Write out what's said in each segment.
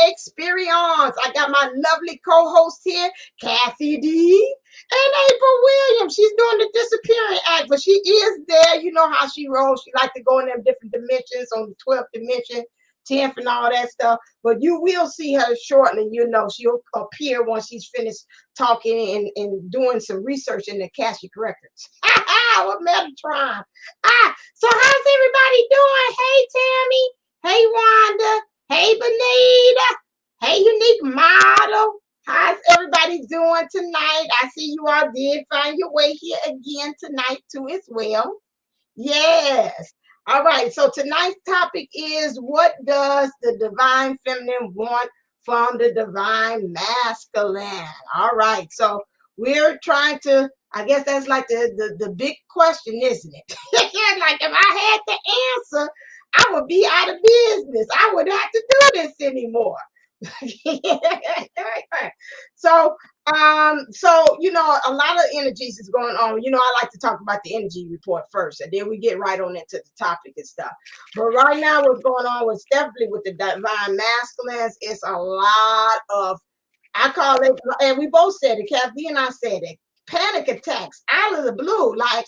experience. I got my lovely co-host here, Cathy D, and April Williams. She's doing the disappearing act, but she is there. You know how she rolls. She like to go in them different dimensions on the 12th dimension, 10th, and all that stuff. But you will see her shortly. You know, she'll appear once she's finished talking and doing some research in the Akashic records. What Metatron? So how's everybody doing? Hey, Tammy. Hey, Wanda. Hey, Benita. Hey, Unique Model. How's everybody doing tonight? I see you all did find your way here again tonight too as well. Yes. All right. So tonight's topic is, what does the divine feminine want from the divine masculine? All right. So we're trying to, I guess that's like the big question, isn't it? Like, if I had the answer, I would be out of business. I wouldn't have to do this anymore. So you know, a lot of energies is going on. You know, I like to talk about the energy report first, and then we get right on into the topic and stuff. But right now, what's going on with definitely with the divine masculines, it's a lot of, I call it, and we both said it, Cathy and I said it, panic attacks out of the blue. Like,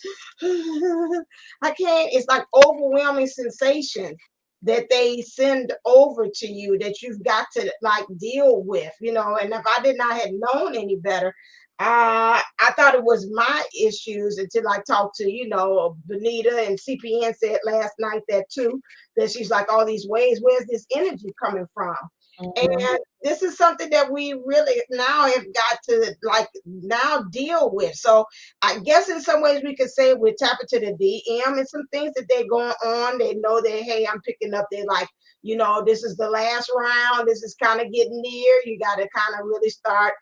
I can't, it's like overwhelming sensation that they send over to you that you've got to like deal with, you know. And if I did not have known any better, I thought it was my issues until I talked to, you know, Benita, and CPN said last night that too, that she's like, all these ways, where's this energy coming from? And this is something that we really now have got to like now deal with. So I guess in some ways we could say we're tapping to the DM and some things that they're going on. They know that, hey, I'm picking up. They're like, you know, this is the last round. This is kind of getting near. You got to kind of really start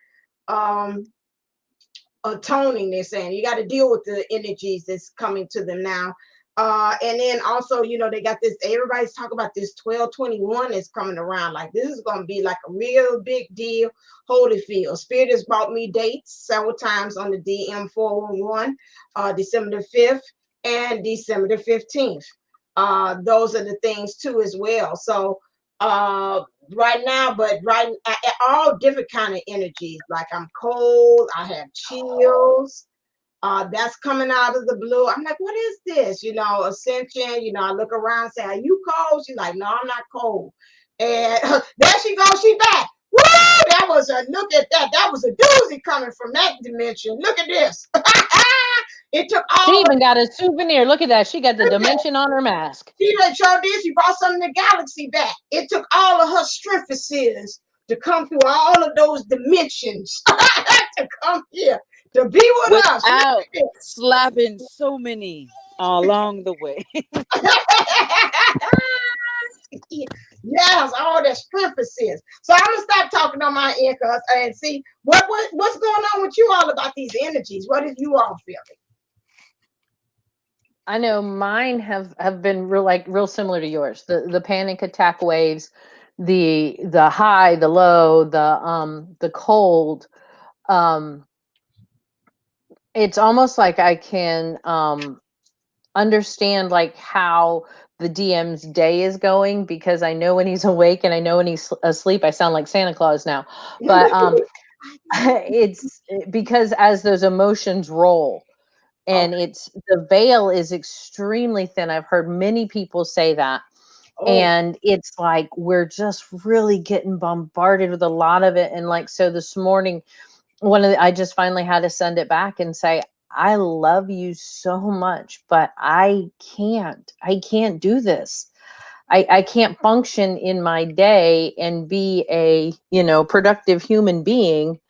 atoning this, and you got to deal with the energies that's coming to them now. And then also, you know, they got this, everybody's talking about this 1221 is coming around. Like, this is going to be like a real big deal. Holyfield. Spirit has brought me dates several times on the DM 411, December the 5th and December the 15th. Those are the things too as well. So right now, but right, all different kind of energies. Like, I'm cold, I have chills. That's coming out of the blue. I'm like, what is this? You know, ascension. You know, I look around and say, are you cold? She's like, no, I'm not cold. And there she goes, she back. Woo! That was a, look at that. That was a doozy coming from that dimension. Look at this. It took all. She even got a souvenir. Look at that. She got the dimension on her mask. She done showed this. She brought some of the galaxy back. It took all of her strengths to come through all of those dimensions to come here to be with us. Without slapping so many along the way. Yes, all that strength. So I'm gonna stop talking on my end and see what's going on with you all about these energies. What are you all feeling? I know mine have been real similar to yours. The panic attack waves, the high, the low, the cold. It's almost like I can understand like how the DM's day is going, because I know when he's awake and I know when he's asleep. I sound like Santa Claus now, but it's because as those emotions roll. And it's, the veil is extremely thin. I've heard many people say that. And it's like, we're just really getting bombarded with a lot of it. And like, so this morning, I just finally had to send it back and say, I love you so much, but I can't do this. I can't function in my day and be a, you know, productive human being,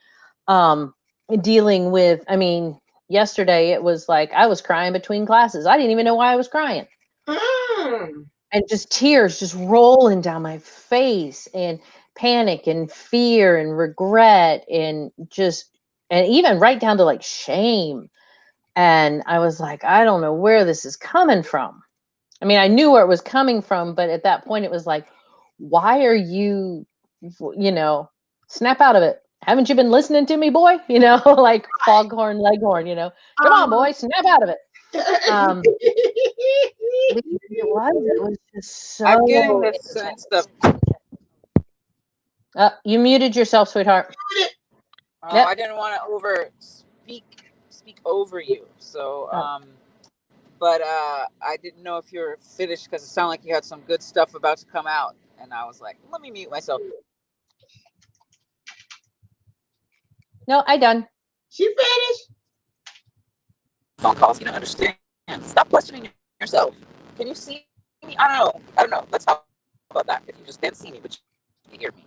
dealing with, I mean, yesterday it was like I was crying between classes. I didn't even know why I was crying. And just tears just rolling down my face, and panic and fear and regret, and even right down to like shame. And I was like, I don't know where this is coming from. I mean, I knew where it was coming from, but at that point it was like, why are you, you know, snap out of it. Haven't you been listening to me, boy? You know, like foghorn leghorn, you know, come on, boy, snap out of it. It was just so. I'm getting the sense that You muted yourself, sweetheart. I didn't want to speak over you. So, but I didn't know if you were finished because it sounded like you had some good stuff about to come out, and I was like, let me mute myself. No, I done. She finished. Phone calls, you don't understand. Stop questioning yourself. Can you see me? I don't know. Let's talk about that. If you just can't see me, but you can hear me.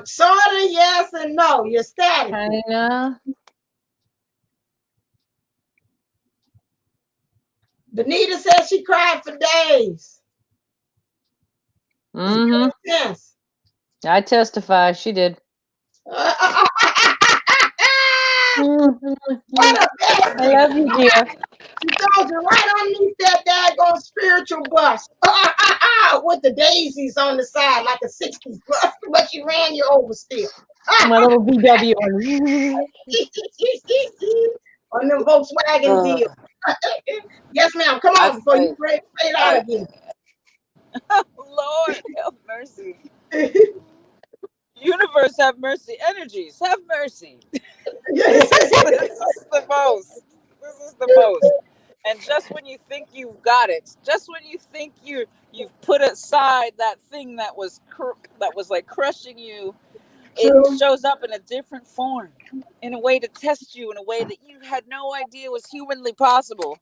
Sort of yes and no. You're static. Kinda. Benita said she cried for days. Yes. I testify. She did. What a I love you, dear. She told you right underneath that daggone spiritual bus with the daisies on the side like a 60s bus, but you ran you over still. My little VW on them Volkswagen deal. Yes, ma'am. Come on before you fade out again. Lord, have mercy. Universe, have mercy. Energies, have mercy. This is the most. This is the most. And just when you think you've got it, just when you think you've put aside that thing that was like crushing you, it shows up in a different form, in a way to test you in a way that you had no idea was humanly possible.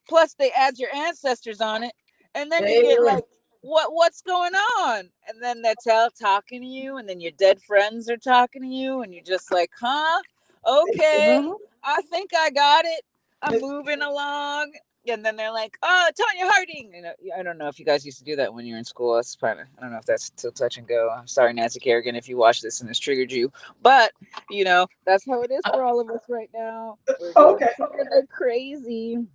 Plus, they add your ancestors on it, and then you get like, what's going on? And then they're talking to you, and then your dead friends are talking to you, and you're just like, huh? Okay, I think I got it. I'm moving along. And then they're like, oh, Tanya Harding. And I don't know if you guys used to do that when you were in school. That's kind of, I don't know if that's still touch and go. I'm sorry, Nancy Kerrigan, if you watch this and it's triggered you. But, that's how it is for all of us right now. We're getting crazy.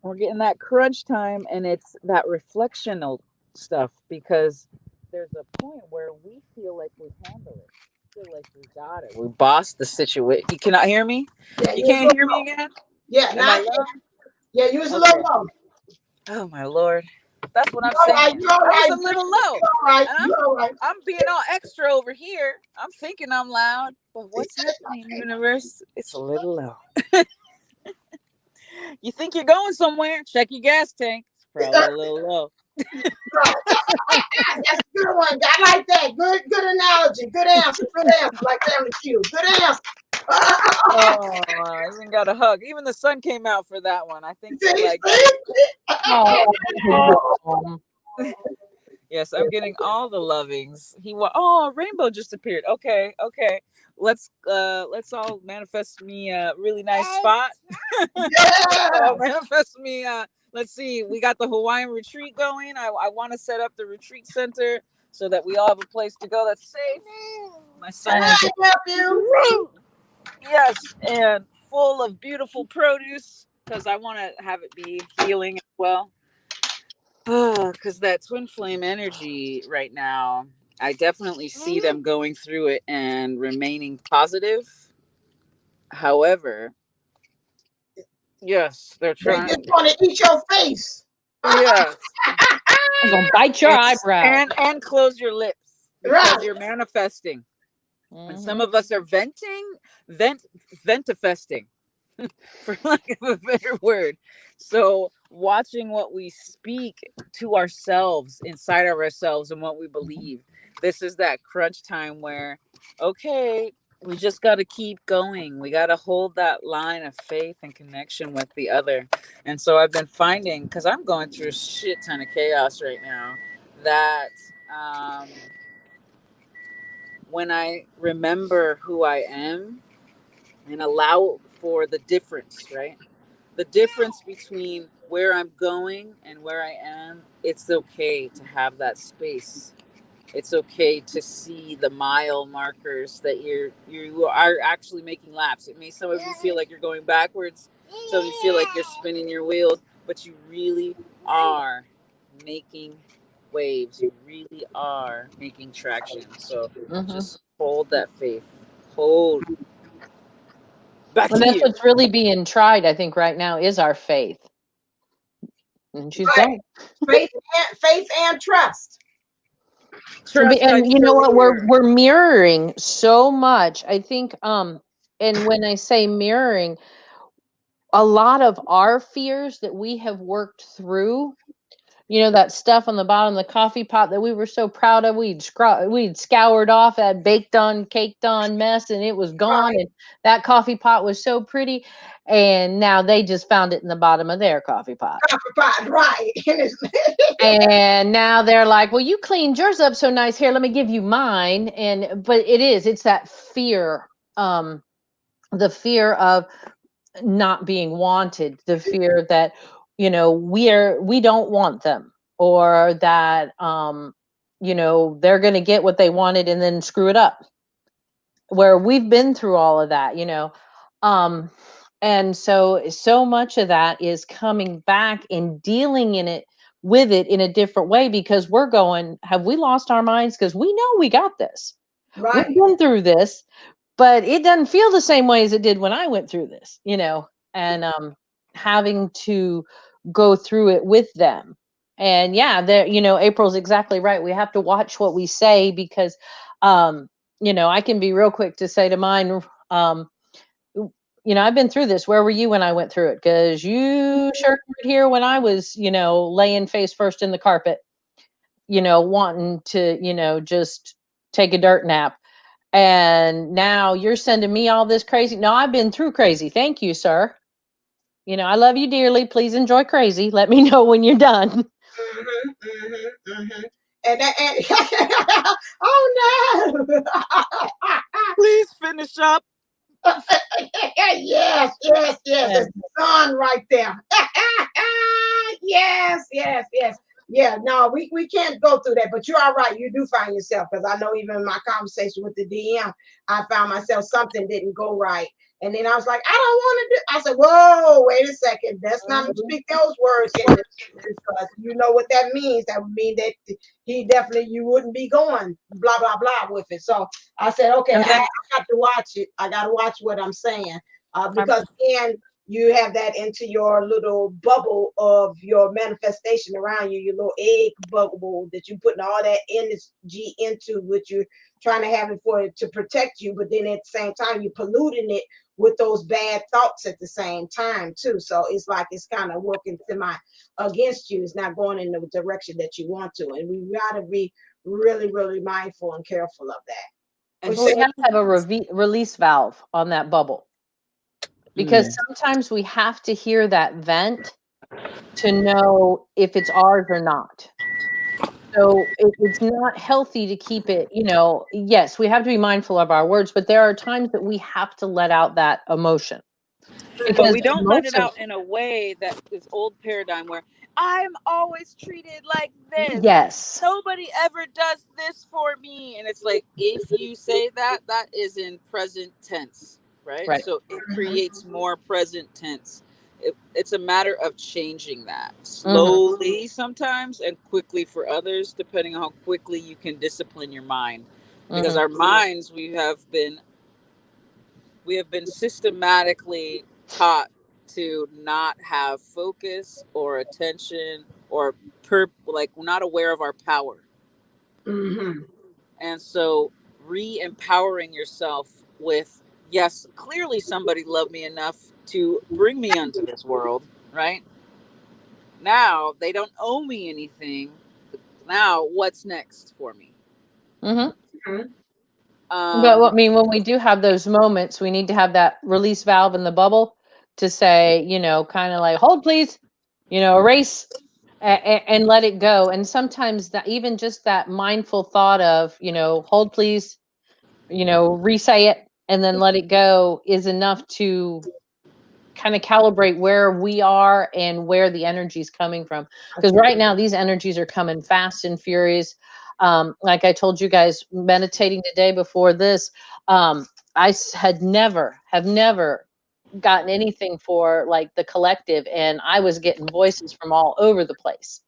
We're getting that crunch time, and it's that reflectional stuff, because there's a point where we feel like we handle it. We feel like we got it. We bossed the situation. You cannot hear me? Yeah, you can't hear me again? Yeah, yeah, you was a little low. Oh my Lord. That's what I'm saying. You're all right. I was a little low. You're all right. I'm being all extra over here. I'm thinking I'm loud, but what's happening, universe? It's a little low. You think you're going somewhere? Check your gas tank. It's probably a little low. That's a good one. I like that. Good analogy. Good answer. Good answer. Like Family Feud. Good answer. Oh, I even got a hug. Even the sun came out for that one. I think like. Yes, I'm getting all the lovings. Rainbow just appeared. Okay. Let's all manifest me a really nice spot. Manifest me. Let's see. We got the Hawaiian retreat going. I want to set up the retreat center so that we all have a place to go that's safe. My son is. Yes, and full of beautiful produce, because I want to have it be healing as well. Because that twin flame energy right now, I definitely see them going through it and remaining positive. However, yes, they're trying. They just want to eat your face. Yes. I'm gonna bite your eyebrow. And close your lips, because you're manifesting. And some of us are ventifesting, for lack of a better word. So watching what we speak to ourselves, inside of ourselves, and what we believe. This is that crunch time where, okay, we just got to keep going. We got to hold that line of faith and connection with the other. And so I've been finding, because I'm going through a shit ton of chaos right now, that when I remember who I am and allow for the difference, right? The difference between where I'm going and where I am, it's okay to have that space. It's okay to see the mile markers that you are actually making laps. It may some of you feel like you're going backwards, some of you feel like you're spinning your wheels, but you really are making waves. You really are making traction. So just hold that faith. Hold. Back to that's you. what's really being tried, I think, right now is our faith. And she's gone. Faith and trust. Trust, I And you know what, surrender. we're mirroring so much. I think and when I say mirroring, a lot of our fears that we have worked through, you know, that stuff on the bottom of the coffee pot that we were so proud of, we'd scoured off that baked on, caked on mess, and it was gone. Right. And that coffee pot was so pretty. And now they just found it in the bottom of their coffee pot. Copper pot, right. And now they're like, well, you cleaned yours up so nice. Here, let me give you mine. And but it's that fear, the fear of not being wanted, the fear that, you know, we don't want them, or that you know, they're going to get what they wanted and then screw it up, where we've been through all of that, you know. And so much of that is coming back and dealing in it with it in a different way, because we're going, have we lost our minds? Because we know we got this, we've Right. been through this, but it doesn't feel the same way as it did when I went through this, you know. And having to go through it with them. And yeah, there, you know, April's exactly right. We have to watch what we say, because you know, I can be real quick to say to mine, you know, I've been through this. Where were you when I went through it? Because you sure weren't here when I was, you know, laying face first in the carpet, you know, wanting to, you know, just take a dirt nap. And now you're sending me all this crazy. No, I've been through crazy. Thank you, sir. You know, I love you dearly. Please enjoy crazy. Let me know when you're done. And that, and oh no. Please finish up. Yes, yes, yes. Yeah. It's the sun right there. Yes, yes, yes. Yeah, no, we can't go through that, but you're all right. You do find yourself, because I know even in my conversation with the DM, I found myself something didn't go right. And then I was like, I don't want to do. I said, whoa, wait a second. That's not speak those words in this, because you know what that means. That would mean that he definitely, you wouldn't be going blah blah blah with it. So I said, okay, And I then got to watch it. I got to watch what I'm saying, I'm because then you have that into your little bubble of your manifestation around you, your little egg bubble that you putting all that energy into, which you're trying to have it for it to protect you, but then at the same time you're polluting it with those bad thoughts at the same time too. So it's like it's kind of working semi against you. It's not going in the direction that you want to, and we got to be really, really mindful and careful of that. and Well, we so have to have a release valve on that bubble, because mm, sometimes we have to hear that vent to know if it's ours or not. So it's not healthy to keep it, you know, yes, we have to be mindful of our words, but there are times that we have to let out that emotion, but because we don't let it emotion, out in a way that is old paradigm where I'm always treated like this. yes. Nobody ever does this for me. And it's like, if you say that, that is in present tense, right? Right. So it creates more present tense. It's a matter of changing that Hmm. slowly sometimes and quickly for others, depending on how quickly you can discipline your mind. Because Hmm. our minds, we have been systematically taught to not have focus or attention or like we're not aware of our power. Mm-hmm. And so re-empowering yourself with, yes, clearly somebody loved me enough to bring me onto this world, right? Now they don't owe me anything. Now what's next for me? Hmm. Mm-hmm. But Um I mean, when we do have those moments, we need to have that release valve in the bubble to say, you know, kind of like, hold, please, you know, erase, and let it go. And sometimes that, even just that mindful thought of, you know, hold, please, you know, re-say it and then let it go, is enough to kind of calibrate where we are and where the energy is coming from. Because right now, these energies are coming fast and furious. Like I told you guys, meditating the day before this, had have never gotten anything for like the collective, and I was getting voices from all over the place.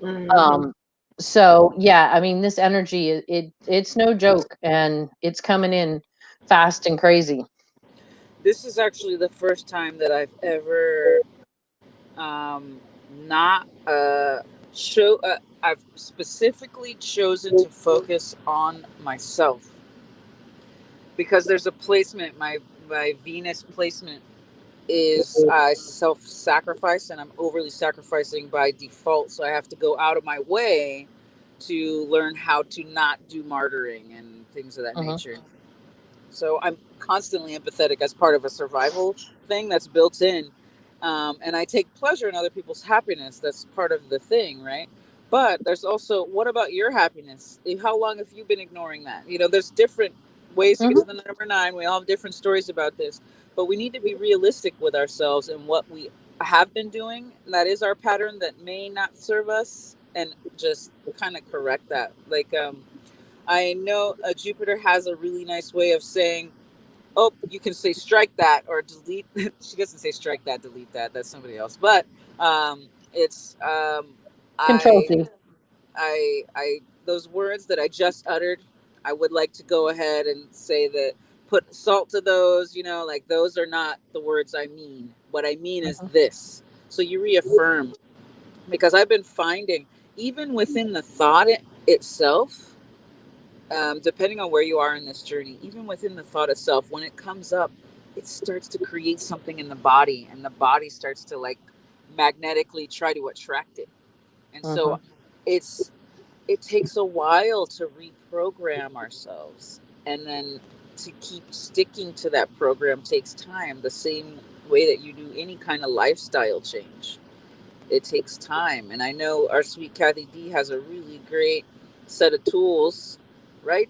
Mm-hmm. Um, so yeah, I mean, this energy, it's no joke, and it's coming in fast and crazy. this is actually the first time that I've ever um not I've specifically chosen to focus on myself because there's a placement. My Venus placement is self-sacrifice, and I'm overly sacrificing by default. So I have to go out of my way to learn how to not do martyring and things of that nature. So I'm constantly empathetic as part of a survival thing that's built in. And I take pleasure in other people's happiness. That's part of the thing, right? But there's also, what about your happiness? How long have you been ignoring that? There's different ways to get to the number 9. We all have different stories about this. But we need to be realistic with ourselves and what we have been doing. That is our pattern that may not serve us, and just kind of correct that. I know Jupiter has a really nice way of saying, oh, you can say strike that or delete. She doesn't say strike that, delete that. That's somebody else. But it's Control I C. I those words that I just uttered, I would like to go ahead and say that, put salt to those. Like, those are not the words I mean. What I mean is this. So you reaffirm, because I've been finding, even within the thought itself, depending on where you are in this journey, even within the thought itself, when it comes up, it starts to create something in the body, and the body starts to, like, magnetically try to attract it. And so it takes a while to reprogram ourselves, and then to keep sticking to that program takes time, the same way that you do any kind of lifestyle change. It takes time. And I know our sweet Cathy D has a really great set of tools, right?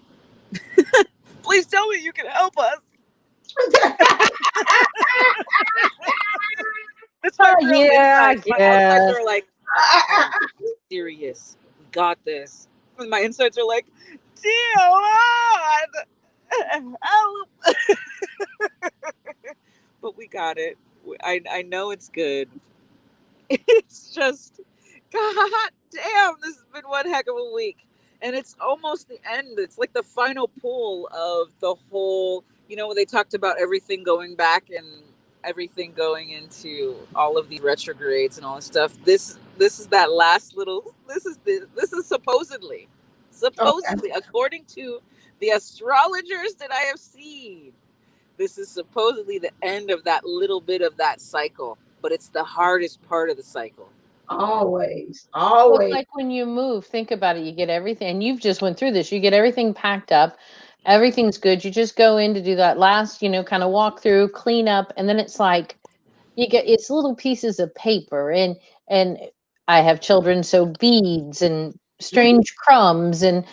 Please tell me you can help us. That's my real Yeah, insights. My outsides yeah. are like, serious. We got this. And my insights are like, Dion, help. But we got it. I know it's good. It's just, God damn, this has been one heck of a week. And it's almost the end. It's like the final pull of the whole, when they talked about everything going back and everything going into all of these retrogrades and all this stuff. This is that last little, this is Okay. supposedly, according to the astrologers that I have seen, this is supposedly the end of that little bit of that cycle, but it's the hardest part of the cycle. Always. Well, it's Always. like when you move, think about it. You get everything, and you've just went through this. You get everything packed up. Everything's good. You just go in to do that last, kind of walk through, clean up, and then it's like you get it's little pieces of paper, and I have children, so beads and strange crumbs and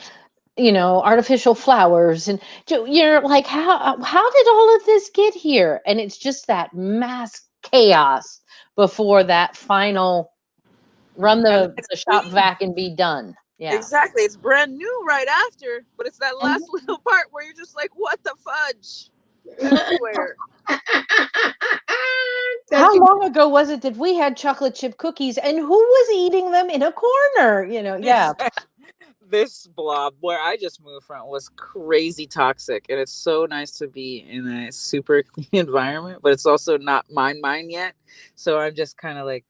artificial flowers, and you're like, how did all of this get here? And it's just that mass chaos before that final run And the it's the shop clean. vac and be done. Yeah. Exactly. It's brand new right after, but it's that Mhm. last little part where you're just like, what the fudge? Everywhere. How That's long ago was it that we had chocolate chip cookies and who was eating them in a corner? Yeah. This blob where I just moved from was crazy toxic, and it's so nice to be in a super clean environment, but it's also not mine yet. So I'm just kind of like,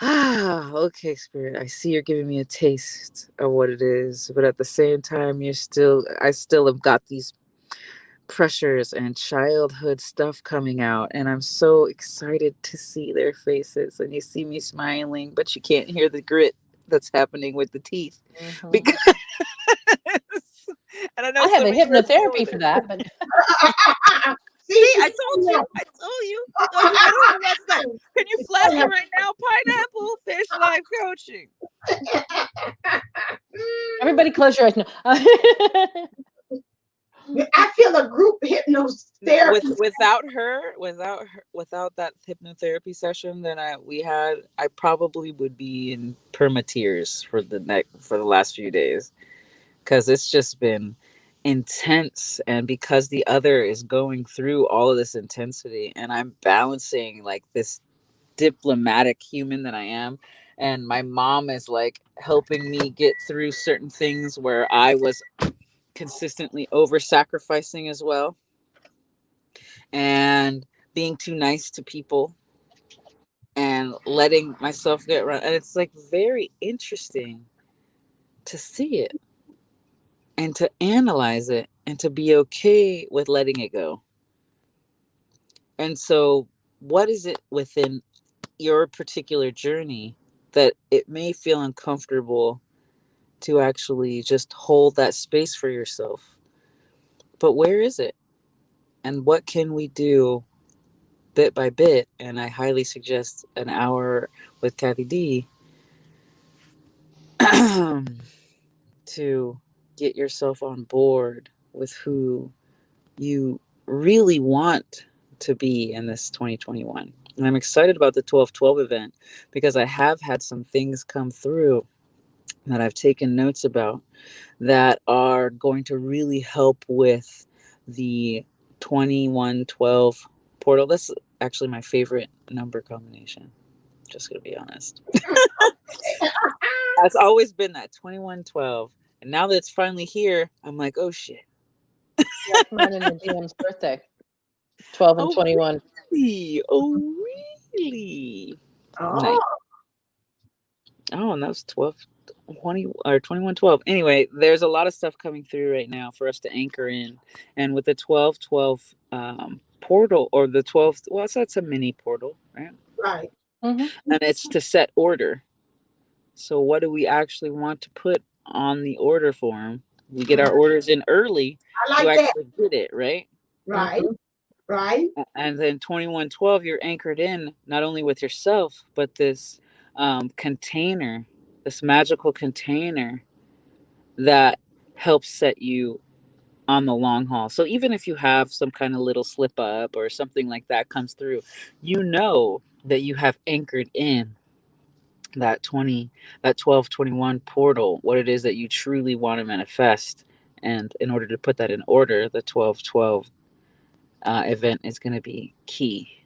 okay, spirit, I see you're giving me a taste of what it is, but at the same time, I still have got these pressures and childhood stuff coming out, and I'm so excited to see their faces. And you see me smiling, but you can't hear the grit that's happening with the teeth Mhm. because, and I know I have some a of you are hypnotherapy feeling for it. that, but See, See, she's I told you. saying I told you. What else you got to say? Can you flash it right now? Pineapple Fish Life Coaching. that. everybody close your eyes. No. I feel a group No, hypnotherapy. without that hypnotherapy session that we had, I probably would be in perma tears for the last few days, because it's just been intense, and because the other is going through all of this intensity, and I'm balancing, like, this diplomatic human that I am, and my mom is, like, helping me get through certain things where I was consistently over sacrificing as well, and being too nice to people. and letting myself get run. And it's like very interesting to see it and to analyze it and to be okay with letting it go. And so, what is it within your particular journey that it may feel uncomfortable to actually just hold that space for yourself? But where is it? And what can we do bit by bit? And I highly suggest an hour with Cathy D to get yourself on board with who you really want to be in this 2021. And I'm excited about the 12/12 event because I have had some things come through that I've taken notes about that are going to really help with the 21/12 portal. That's actually my favorite number combination. Just gonna be honest. It's always been that 21/12. And now that it's finally here, I'm like, oh shit. That's mine and the DM's birthday. 12 and Oh 21. really? Oh really? Nice. Oh, Oh, and that was 12, 20 or 21/12. Anyway, there's a lot of stuff coming through right now for us to anchor in. And with the 12/12 portal, or the 12, well, so that's a mini portal, right? right. Mm-hmm. And it's to set order. So, what do we actually want to put on the order form? We get our orders in early I to like that. actually get it, right? Right, Mm-hmm. right. And then 21/12, you're anchored in not only with yourself, but this container, this magical container that helps set you on the long haul. So even if you have some kind of little slip up or something like that comes through, you know that you have anchored in that 20, that 12/21 portal, what it is that you truly want to manifest. And in order to put that in order, the 12/12 event is going to be key,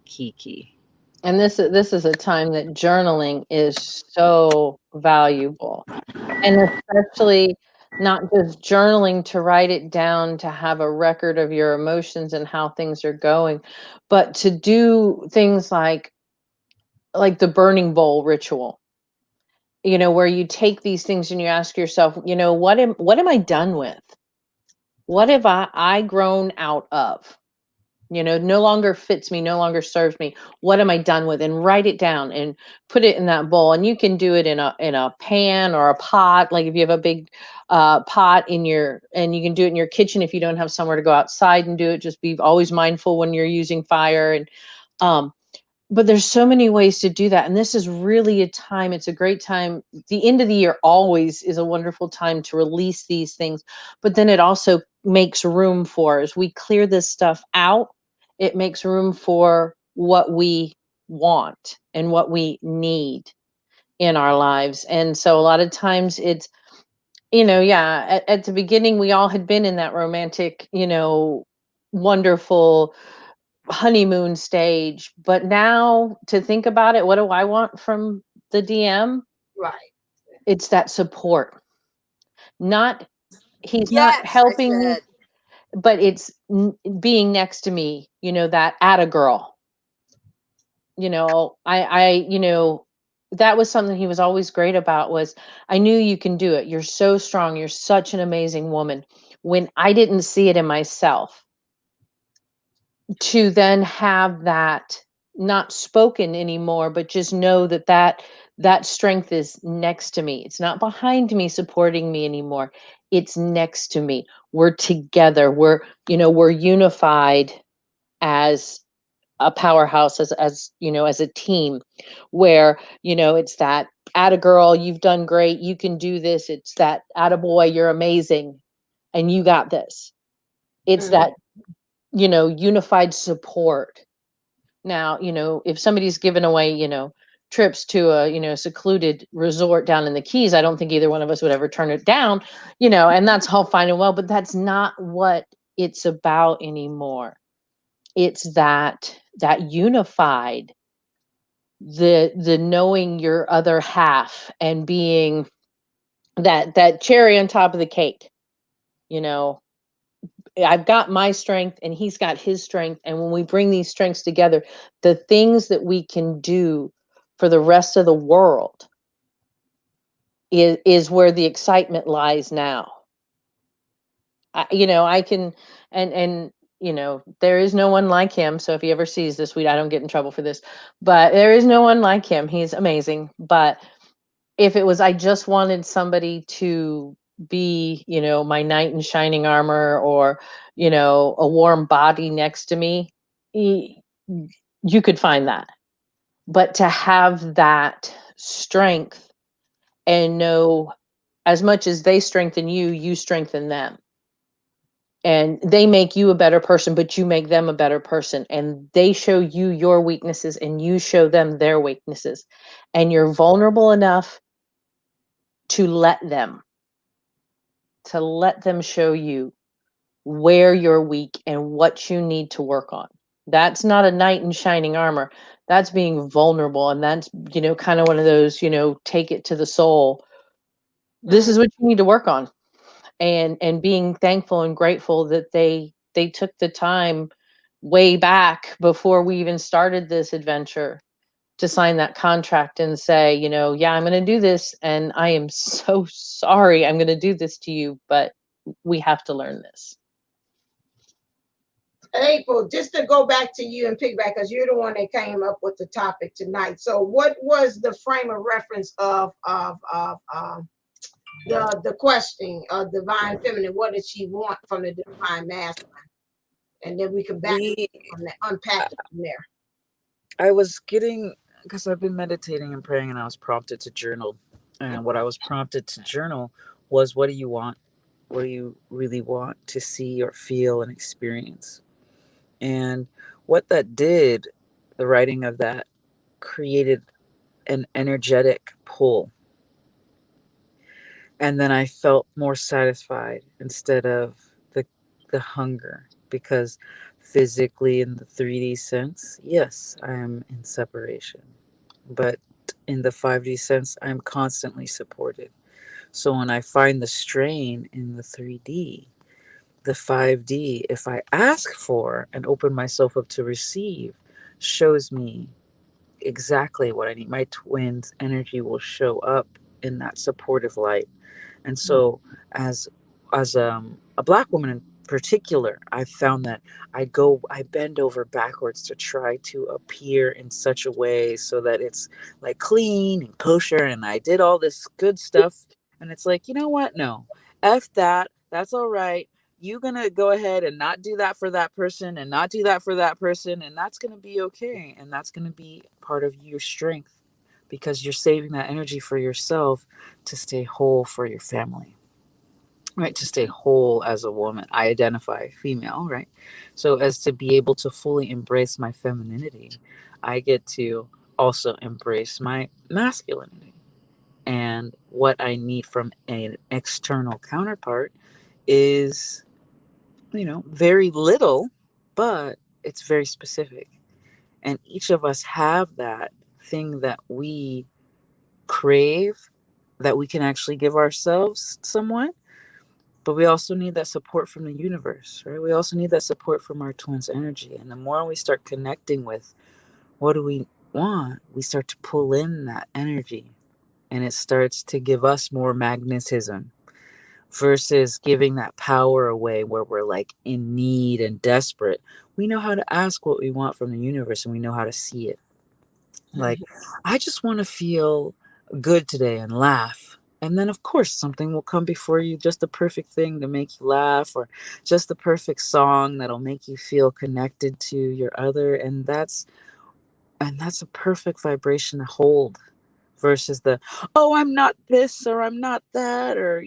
key. And this is a time that journaling is so valuable. And especially not just journaling to write it down to have a record of your emotions and how things are going, but to do things like the burning bowl ritual, where you take these things and you ask yourself, what am I done with? What have I grown out of? No longer fits me, no longer serves me. What am I done with? And write it down and put it in that bowl. And you can do it in a pan or a pot. Like if you have a big pot and you can do it in your kitchen if you don't have somewhere to go outside and do it. Just be always mindful when you're using fire. And um, but there's so many ways to do that. And this is really a time, it's a great time. The end of the year always is a wonderful time to release these things. But then it also makes room for, as we clear this stuff out, it makes room for what we want and what we need in our lives. And so a lot of times it's, yeah, at the beginning, we all had been in that romantic, wonderful honeymoon stage. But now to think about it, what do I want from the DM? Right. It's that support. Not He's not Yes, I helping me, said. but it's being next to me, that atta girl. That was something he was always great about, was I knew you can do it. You're so strong. You're such an amazing woman. When I didn't see it in myself, to then have that not spoken anymore, but just know that strength is next to me. It's not behind me supporting me anymore. It's next to me. We're together. We're unified as a powerhouse, as a team, where, it's that atta girl, you've done great, you can do this. It's that atta boy, you're amazing and you got this. It's Mhm. that, unified support. Now, if somebody's given away, trips to a, secluded resort down in the Keys, I don't think either one of us would ever turn it down, and that's all fine and well, but that's not what it's about anymore. It's that unified, the knowing your other half and being that cherry on top of the cake, you know, I've got my strength and he's got his strength. And when we bring these strengths together, the things that we can do for the rest of the world is where the excitement lies now. I can, and there is no one like him. So if he ever sees this, I don't get in trouble for this, but there is no one like him. He's amazing. But if it was, I just wanted somebody to be, my knight in shining armor, or, a warm body next to me, you could find that. But to have that strength and know, as much as they strengthen you, you strengthen them. And they make you a better person, but you make them a better person. And they show you your weaknesses and you show them their weaknesses. And you're vulnerable enough to let them show you where you're weak and what you need to work on. That's not a knight in shining armor. That's being vulnerable. And that's, kind of one of those, take it to the soul. This is what you need to work on. And being thankful and grateful that they took the time way back before we even started this adventure to sign that contract and say, yeah, I'm going to do this. And I am so sorry I'm going to do this to you, but we have to learn this. April, just to go back to you and piggyback, because you're the one that came up with the topic tonight. So what was the frame of reference of the questioning of divine feminine? What did she want from the divine masculine? And then we can unpack it from there. I was getting, because I've been meditating and praying, and I was prompted to journal. And what I was prompted to journal was, what do you want? What do you really want to see or feel and experience? And what that did, the writing of that created an energetic pull. And then I felt more satisfied instead of the hunger, because physically, in the 3D sense, yes, I am in separation. But in the 5D sense, I'm constantly supported. So when I find the strain in the 3D, the 5D, if I ask for and open myself up to receive, shows me exactly what I need. My twin's energy will show up in that supportive light. And so, as a black woman in particular, I found that I bend over backwards to try to appear in such a way so that it's like clean and kosher, and I did all this good stuff, and it's like, you know what? No, f that. That's all right. You're gonna go ahead and not do that for that person, and not do that for that person, and that's gonna be okay, and that's gonna be part of your strength, because you're saving that energy for yourself to stay whole for your family, right? To stay whole as a woman. I identify female, right? So, as to be able to fully embrace my femininity, I get to also embrace my masculinity. And what I need from an external counterpart is, very little, but it's very specific. And each of us have that thing that we crave, that we can actually give ourselves somewhat, but we also need that support from the universe, right? We also need that support from our twins energy. And the more we start connecting with what do we want, we start to pull in that energy, and it starts to give us more magnetism, versus giving that power away where we're like in need and desperate. We know how to ask what we want from the universe, and we know how to see it. Like, I just want to feel good today and laugh. And then, of course, something will come before you, just the perfect thing to make you laugh, or just the perfect song that'll make you feel connected to your other. And that's a perfect vibration to hold, versus the, oh, I'm not this, or I'm not that, or,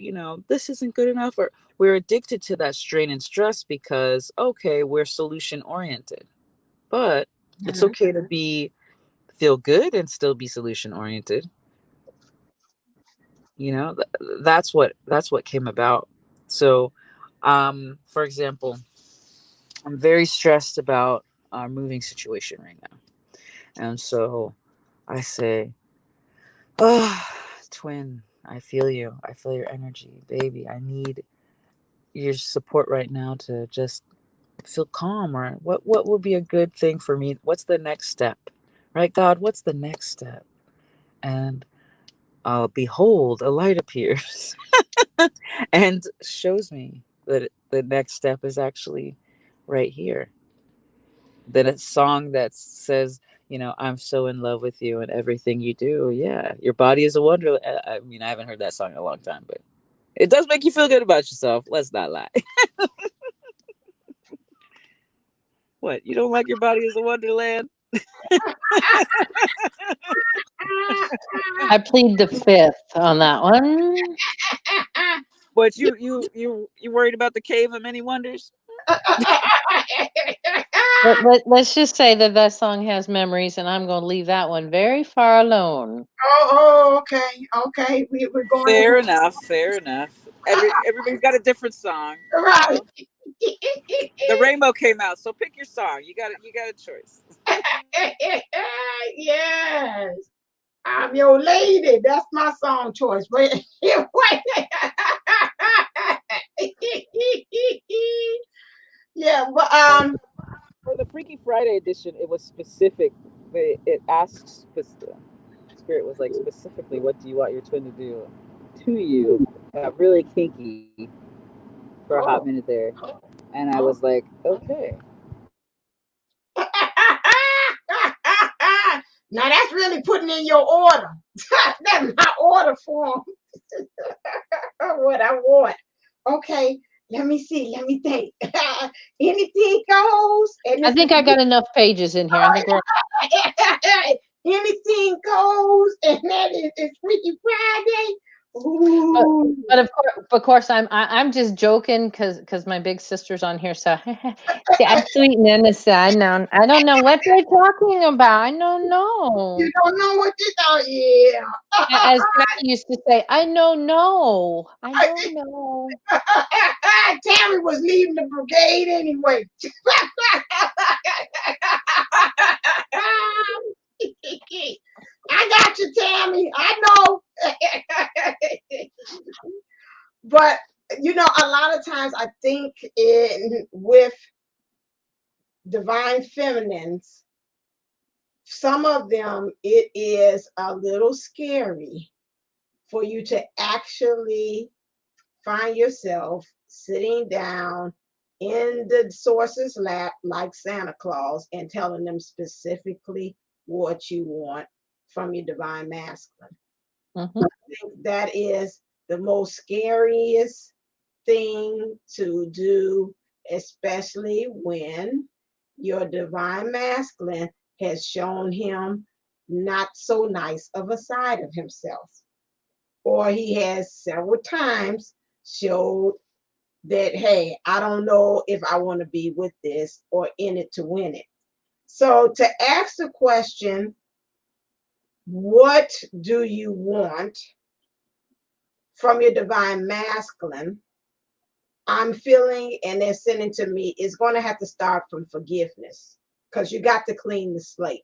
this isn't good enough. Or we're addicted to that strain and stress because, okay, we're solution oriented. But it's okay to feel good and still be solution oriented. That's what came about. So, for example, I'm very stressed about our moving situation right now, and so I say, oh, twin, I feel you, I feel your energy, baby. your support right now to just feel calm, or what would be a good thing for me? What's the next step? Right, God, what's the next step? And behold, a light appears and shows me that the next step is actually right here. Then a song that says, I'm so in love with you and everything you do. Yeah, your body is a wonder. I mean, I haven't heard that song in a long time, but it does make you feel good about yourself. Let's not lie. What? You don't like your body is a wonderland? I plead the fifth on that one. But you worried about the cave of many wonders? Let's just say that that song has memories, and I'm going to leave that one very far alone. Okay, okay. We're going Fair in. enough. Fair enough. Everybody's got a different song. Right. The rainbow came out, so pick your song. You got a choice. Yes. I'm your lady. That's my song choice. Wait. Yeah, but For the Freaky Friday edition, it was specific. It asked Spirit was like, specifically, what do you want your twin to do to you? Got really kinky for a hot minute there, and I was like, okay. now that's really putting in your order. That's my order form. What I want. Okay, let me see. Let me think. Anything goes. And I this is think I got enough pages in here. I think we're. anything goes, and that is it's Freaky Friday. Ooh. But of course, I'm just joking because my big sister's on here. So see, I'm sweet and innocent. I don't know what they're talking about. I don't You know. don't know what this out, yeah. As Jackie used to say, I don't know. I don't know. Tammy was leaving the brigade anyway. I got you, Tammy. I know. But a lot of times I think with divine feminines, some of them it is a little scary for you to actually find yourself sitting down in the source's lap like Santa Claus and telling them specifically what you want from your divine masculine. Mm-hmm. I think that is the most scariest thing to do, especially when your divine masculine has shown him not so nice of a side of himself, or he has several times showed that, hey, I don't know if I want to be with this or in it to win it. So to ask the question, what do you want from your divine masculine? I'm feeling, and they're sending to me, it's going to have to start from forgiveness, because you got to clean the slate.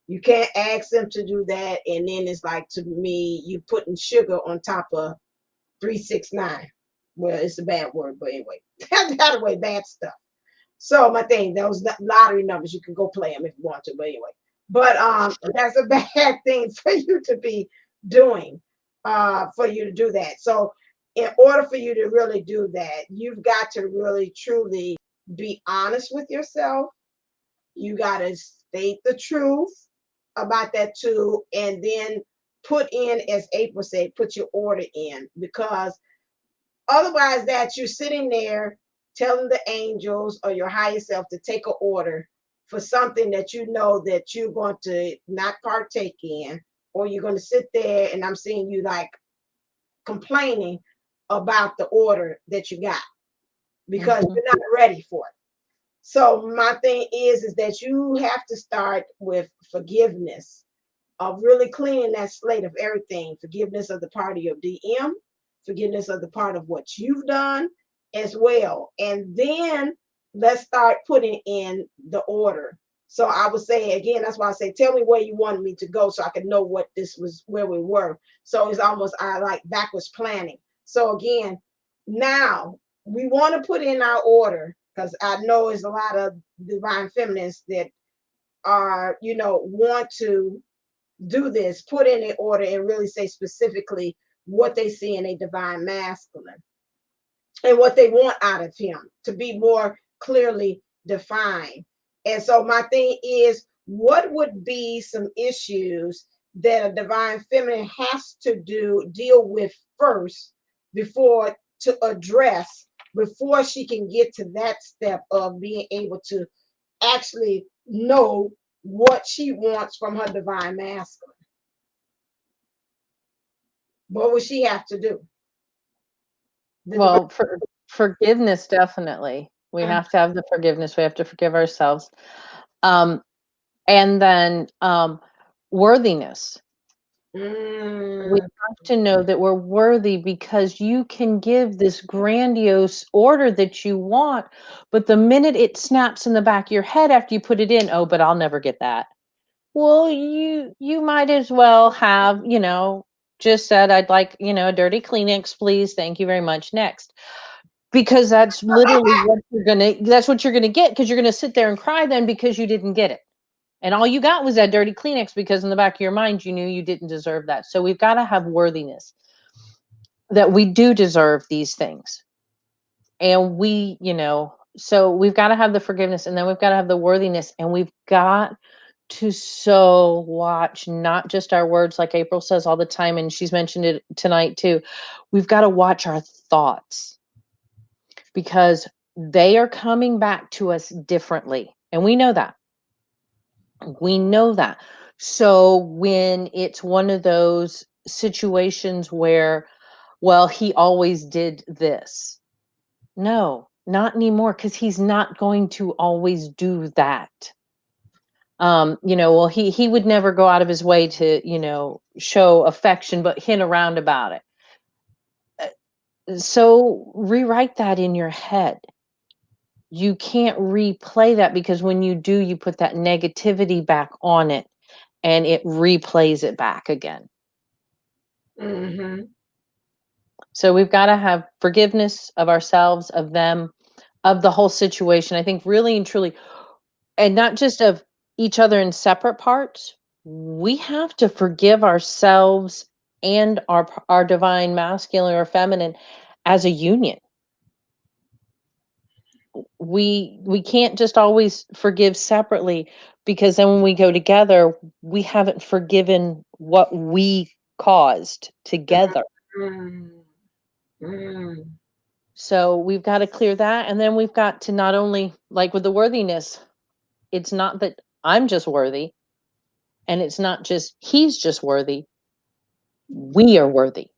You can't ask them to do that, and then it's like, to me, you putting sugar on top of 369. Well, it's a bad word, but anyway, that way, bad stuff. So my thing, those lottery numbers, you can go play them if you want to, but anyway. But that's a bad thing for you to be doing, for you to do that. So in order for you to really do that, you've got to really truly be honest with yourself. You got to state the truth about that too, and then put in, as April said, put your order in, because otherwise that you're sitting there telling the angels or your higher self to take an order for something that you know that you're going to not partake in, or you're going to sit there and I'm seeing you like complaining about the order that you got because Mm-hmm. you're not ready for it. So my thing is that you have to start with forgiveness, of really cleaning that slate of everything. Forgiveness of the part of your DM, forgiveness of the part of what you've done as well. And then let's start putting in the order. So I would say again, that's why I say, tell me where you wanted me to go so I could know what this was, where we were. So it's almost I like backwards planning. So again, now we want to put in our order, because I know there's a lot of divine feminines that are, want to do this, put in an order and really say specifically what they see in a divine masculine and what they want out of him to be more clearly defined. And so my thing is, what would be some issues that a divine feminine has to deal with first before to address, before she can get to that step of being able to actually know what she wants from her divine masculine? What would she have to do? Well, forgiveness, definitely. We have to have the forgiveness. We have to forgive ourselves. And then worthiness. We have to know that we're worthy, because you can give this grandiose order that you want, but the minute it snaps in the back of your head after you put it in, oh, but I'll never get that. Well, you might as well have, just said, I'd like, a dirty Kleenex, please. Thank you very much. Next. Because that's literally that's what you're gonna get, because you're gonna sit there and cry then because you didn't get it. And all you got was that dirty Kleenex, because in the back of your mind, you knew you didn't deserve that. So we've got to have worthiness, that we do deserve these things. And so we've got to have the forgiveness, and then we've got to have the worthiness, and we've got to so watch not just our words, like April says all the time, and she's mentioned it tonight too. We've got to watch our thoughts, because they are coming back to us differently. And we know that. We know that. So when it's one of those situations where, well, he always did this. No, not anymore, because he's not going to always do that. Well, he would never go out of his way to, show affection, but hint around about it. So rewrite that in your head. You can't replay that, because when you do, you put that negativity back on it, and it replays it back again. So we've got to have forgiveness of ourselves, of them, of the whole situation. I think really and truly, and not just of each other in separate parts. We have to forgive ourselves and our divine masculine or feminine as a union. We can't just always forgive separately, because then when we go together, we haven't forgiven what we caused together. So we've got to clear that, and then we've got to not only, like with the worthiness, it's not that I'm just worthy, and it's not just he's just worthy. We are worthy.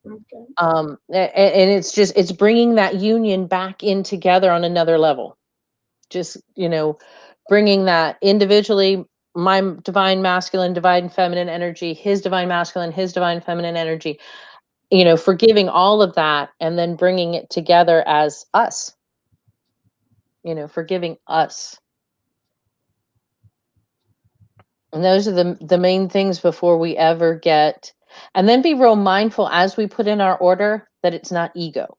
Okay. And it's bringing that union back in together on another level. Just, bringing that individually, my divine masculine, divine feminine energy, his divine masculine, his divine feminine energy, forgiving all of that, and then bringing it together as us, forgiving us. And those are the main things before we ever get, and then be real mindful as we put in our order that it's not ego,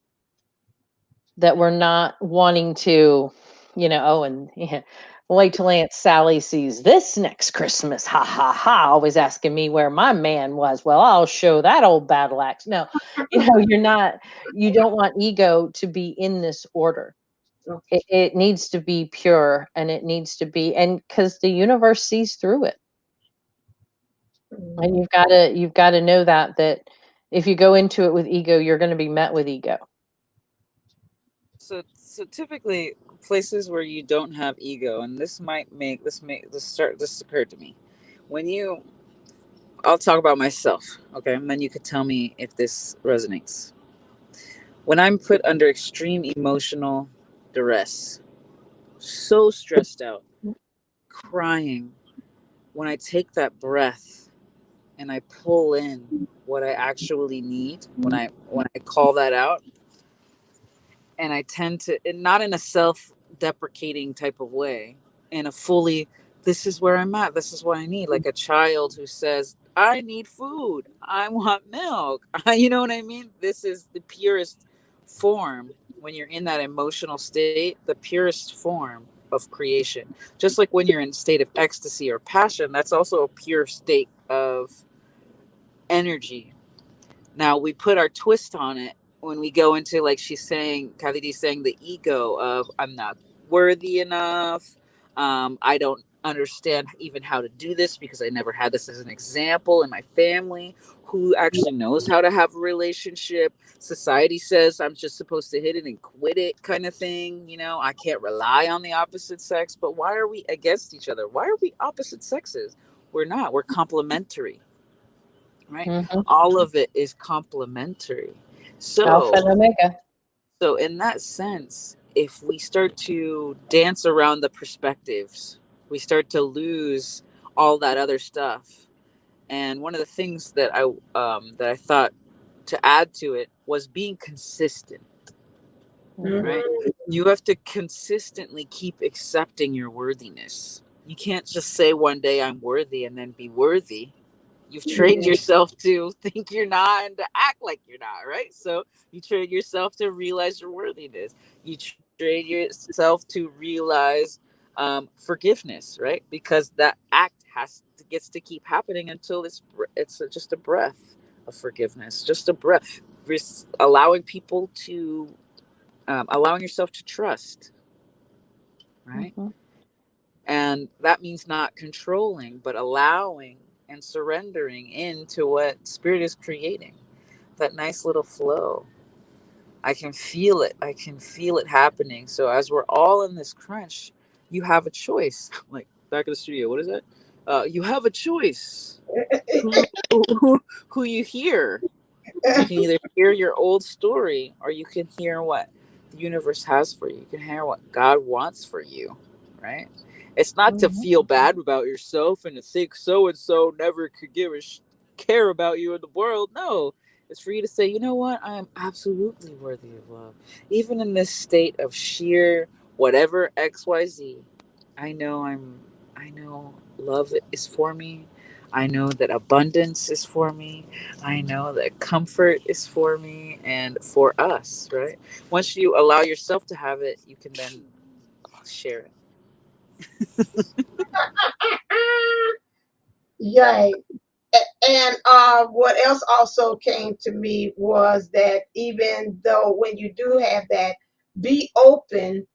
that we're not wanting to, wait till Aunt Sally sees this next Christmas. Ha ha ha. Always asking me where my man was. Well, I'll show that old battle axe. No, you don't want ego to be in this order. It needs to be pure, and it needs to be, and because the universe sees through it. And you've got to know that if you go into it with ego, you're going to be met with ego. So typically places where you don't have ego, and this occurred to me. I'll talk about myself, okay, and then you could tell me if this resonates. When I'm put under extreme emotional duress, so stressed out, crying, when I take that breath and I pull in what I actually need, when I call that out, and I tend to, not in a self-deprecating type of way, in a fully, this is where I'm at, this is what I need, like a child who says, I need food, I want milk, you know what I mean? This is the purest form, when you're in that emotional state, the purest form of creation. Just like when you're in a state of ecstasy or passion, that's also a pure state of energy. Now we put our twist on it when we go into, like she's saying, Cathy D saying, the ego of I'm not worthy enough. I don't understand even how to do this because I never had this as an example in my family. Who actually knows how to have a relationship? Society says I'm just supposed to hit it and quit it, kind of thing. You know, I can't rely on the opposite sex. But why are we against each other? Why are we opposite sexes? We're not. We're complementary, right? Mm-hmm. All of it is complementary. Alpha So, and Omega. so in that sense, if we start to dance around the perspectives, we start to lose all that other stuff. And one of the things that I thought to add to it was being consistent, right? Mhm. You have to consistently keep accepting your worthiness. You can't just say one day I'm worthy and then be worthy. You've trained yourself to think you're not and to act like you're not, right? So you train yourself to realize your worthiness. You train yourself to realize forgiveness, right? Because that act gets to keep happening until it's just a breath of forgiveness, just a breath. Allowing people to allowing yourself to trust, right? Mm-hmm. And that means not controlling, but allowing and surrendering into what spirit is creating. That nice little flow. I can feel it. I can feel it happening. So as we're all in this crunch, you have a choice. Like back in the studio, what is that? You have a choice. Who you hear. You can either hear your old story or you can hear what the universe has for you. You can hear what God wants for you, right? It's not to Mm-hmm. feel bad about yourself and to think so and so never could care about you in the world. No, it's for you to say, you know what? I am absolutely worthy of love. Even in this state of sheer whatever XYZ, I know love is for me. I know that abundance is for me. I know that comfort is for me and for us, right? Once you allow yourself to have it, you can then share it. Yay. And what else also came to me was that even though when you do have that, be open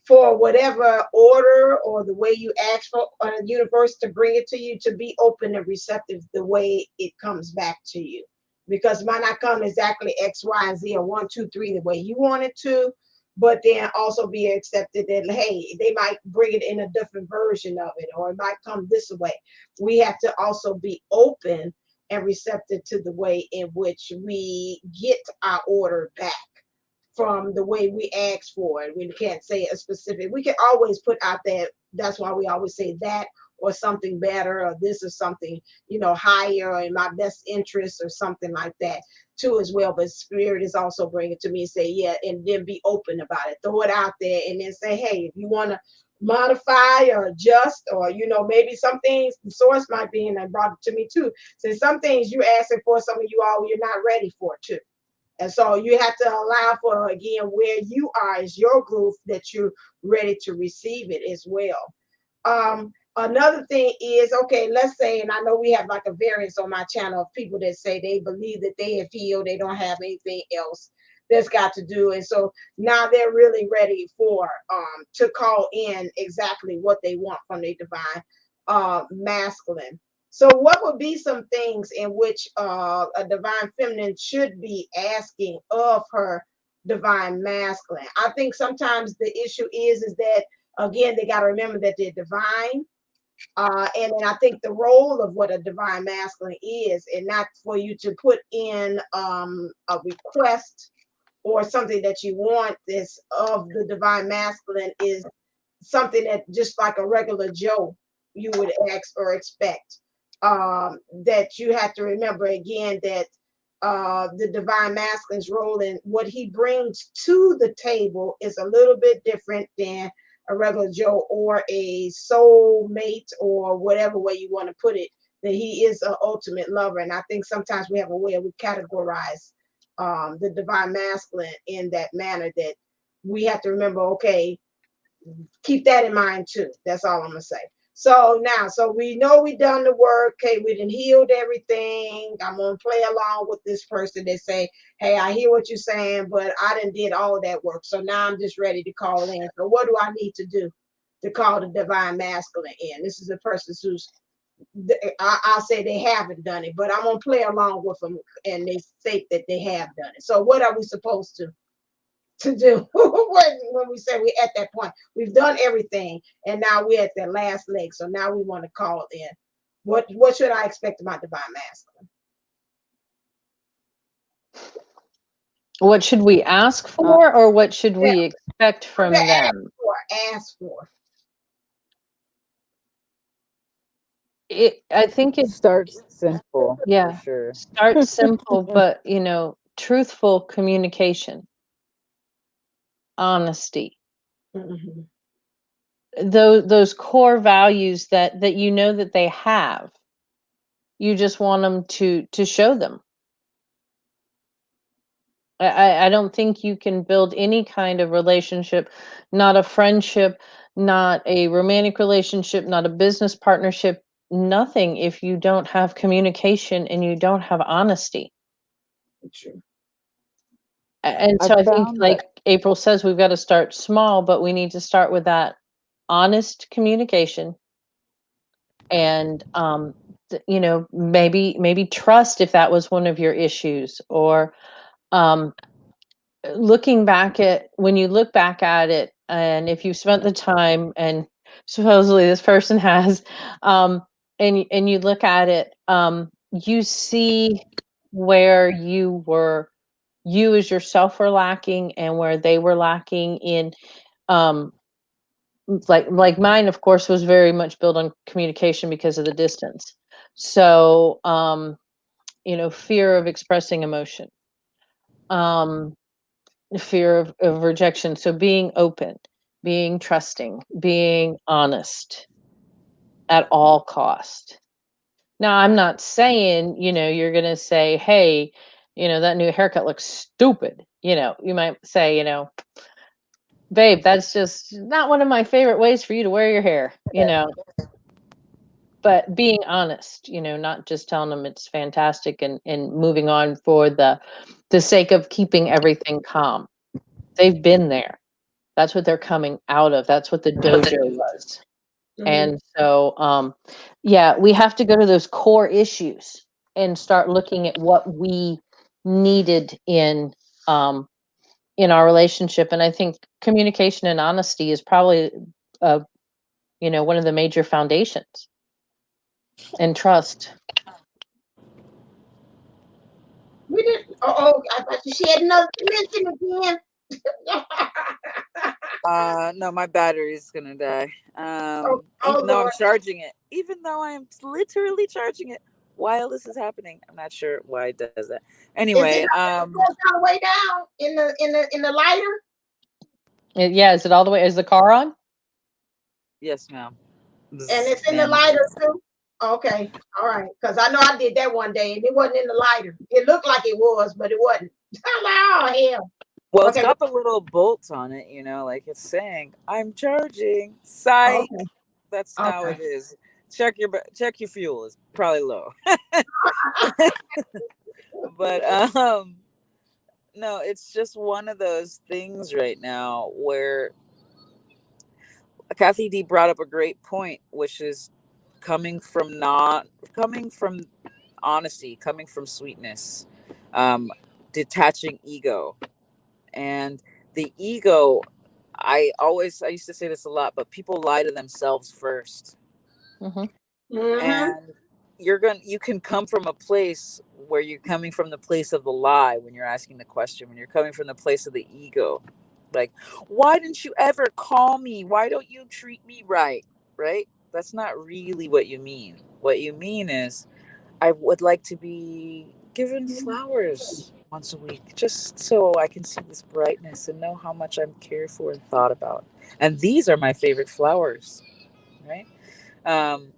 for whatever order or the way you ask for the universe to bring it to you, to be open and receptive the way it comes back to you. Because it might not come exactly X, Y, and Z or one, two, three the way you want it to, but then also be accepted that hey, they might bring it in a different version of it, or it might come this way. We have to also be open and receptive to the way in which we get our order back from the way we ask for it. We can't say a specific, we can always put out that. That's why we always say that or something better or this or something, higher or in my best interest or something like that too as well. But spirit is also bringing to me and say, yeah, and then be open about it. Throw it out there and then say, hey, if you want to modify or adjust or maybe some things the source might be, and I brought it to me too, so some things you're asking for, some of you all you're not ready for too. And so you have to allow for, again, where you are is your groove, that you're ready to receive it as well. Another thing is, okay, let's say, and I know we have like a variance on my channel of people that say they believe that they have healed, they don't have anything else that's got to do. And so now they're really ready for to call in exactly what they want from their divine masculine. So, what would be some things in which a divine feminine should be asking of her divine masculine? I think sometimes the issue is that, again, they got to remember that they're divine. And then I think the role of what a divine masculine is, and not for you to put in a request or something that you want this of the divine masculine, is something that just like a regular Joe you would ask or expect. That you have to remember again that the divine masculine's role and what he brings to the table is a little bit different than a regular Joe or a soul mate or whatever way you want to put it. That he is an ultimate lover, and I think sometimes we have a way we categorize the divine masculine in that manner, that we have to remember, okay, keep that in mind too. That's all I'm gonna say. So now, so we know we done the work. Okay, we done healed everything. I'm gonna play along with this person that say, "Hey, I hear what you're saying, but I done did all that work. So now I'm just ready to call in. So what do I need to do to call the divine masculine in?" This is a person who's, I'll say they haven't done it, but I'm gonna play along with them, and they state that they have done it. So what are we supposed to do when we say we're at that point? We've done everything, and now we're at that last leg. So now we want to call in. What should I expect of my divine masculine? What should we ask for, or what should Yeah, we expect from them? Ask for. I think it starts simple. yeah, For sure. start simple, but truthful communication, honesty, Mm-hmm. those core values that that they have. You just want them to show them. I don't think you can build any kind of relationship, not a friendship, not a romantic relationship, not a business partnership, nothing, if you don't have communication and you don't have honesty. True. And I so I think, found like that April says, we've got to start small, but we need to start with that honest communication. And maybe trust, if that was one of your issues, or um looking back at, when you look back at it, and if you've spent the time, and supposedly this person has, and you look at it, you see where you as yourself were lacking, and where they were lacking in, um like mine, of course, was very much built on communication because of the distance. So fear of expressing emotion, um fear of rejection. So being open, being trusting, being honest at all cost. Now, I'm not saying, you're going to say, hey, that new haircut looks stupid. You might say, babe, that's just not one of my favorite ways for you to wear your hair, but being honest, not just telling them it's fantastic, and moving on for the sake of keeping everything calm. They've been there. That's what they're coming out of. That's what the dojo was. Mm-hmm. And so, yeah, we have to go to those core issues and start looking at what we needed in our relationship. And I think communication and honesty is probably, one of the major foundations, and trust. We did. Oh, I thought you shared another dimension again. no, my battery is gonna die. Oh, Even though I'm Lord. charging it, even though I am literally charging it while this is happening. I'm not sure why it does that. Is it Anyway, all the way down in the lighter? Yeah, is it all the way? Is the car on? yes, ma'am. And it's in the Ma'am. lighter too? Okay. All right. Because I know I did that one day and it wasn't in the lighter. It looked like it was, but it wasn't. I'm like, oh, hell. Well, it's Okay. got the little bolts on it, like it's saying I'm charging. Psych. Okay. That's how Okay. it is. Check your fuel. It's probably low. But no, it's just one of those things right now where Cathy D brought up a great point, which is coming from honesty, coming from sweetness, um, detaching ego. And the ego, I used to say this a lot, but people lie to themselves first. Mm-hmm. Mm-hmm. And you can come from a place where you're coming from the place of the lie when you're asking the question, when you're coming from the place of the ego. Like, why didn't you ever call me? Why don't you treat me right? Right? That's not really what you mean. What you mean is, I would like to be given flowers once a week, just so I can see this brightness and know how much I'm cared for and thought about. And these are my favorite flowers, right? Um,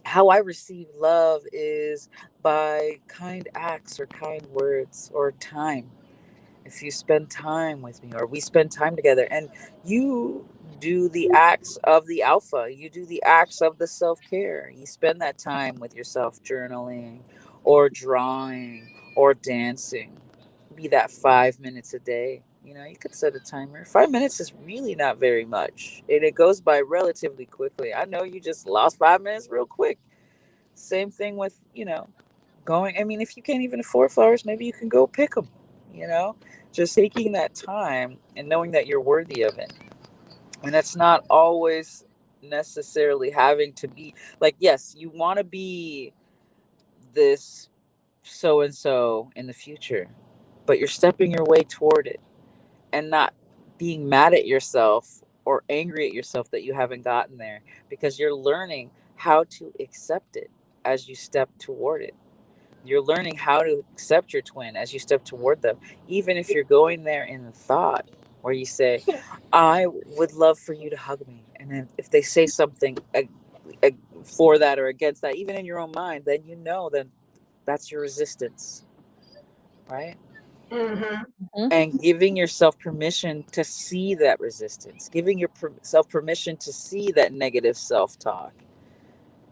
How I receive love is by kind acts or kind words or time. If you spend time with me or we spend time together and you do the acts of the alpha, you do the acts of the self-care, you spend that time with yourself journaling or drawing or dancing, be that 5 minutes a day. You know, you could set a timer. 5 minutes is really not very much, and it goes by relatively quickly. I know you just lost 5 minutes real quick. Same thing with, going. I mean, if you can't even afford flowers, maybe you can go pick them, you know? Just taking that time and knowing that you're worthy of it. And that's not always necessarily having to be like, yes, you want to be this so and so in the future, but you're stepping your way toward it and not being mad at yourself or angry at yourself that you haven't gotten there, because you're learning how to accept it as you step toward it. You're learning how to accept your twin as you step toward them, even if you're going there in the thought where you say, I would love for you to hug me. And then if they say something for that or against that, even in your own mind, then you know that that's your resistance, right? Mm-hmm. Mhm. And giving yourself permission to see that resistance, giving yourself permission to see that negative self talk,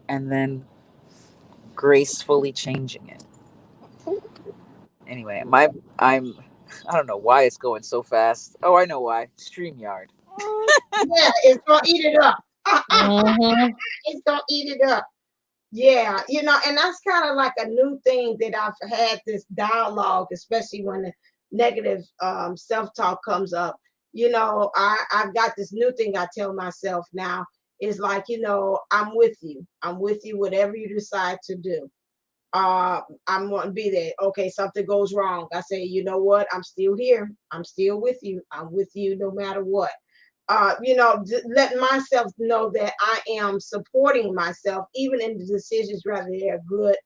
and then gracefully changing it. Anyway, I don't know why it's going so fast. Oh, I know why. StreamYard. Yeah, it's gonna eat it up. Mhm. It's gonna eat it up. Yeah, and that's kind of like a new thing that I've had this dialogue, especially when the negative self-talk comes up. I've got this new thing I tell myself now is like, I'm with you. I'm with you, whatever you decide to do. I'm going to be there. Okay, something goes wrong. I say, you know what? I'm still here. I'm still with you. I'm with you no matter what. Let myself know that I am supporting myself, even in the decisions, whether they're good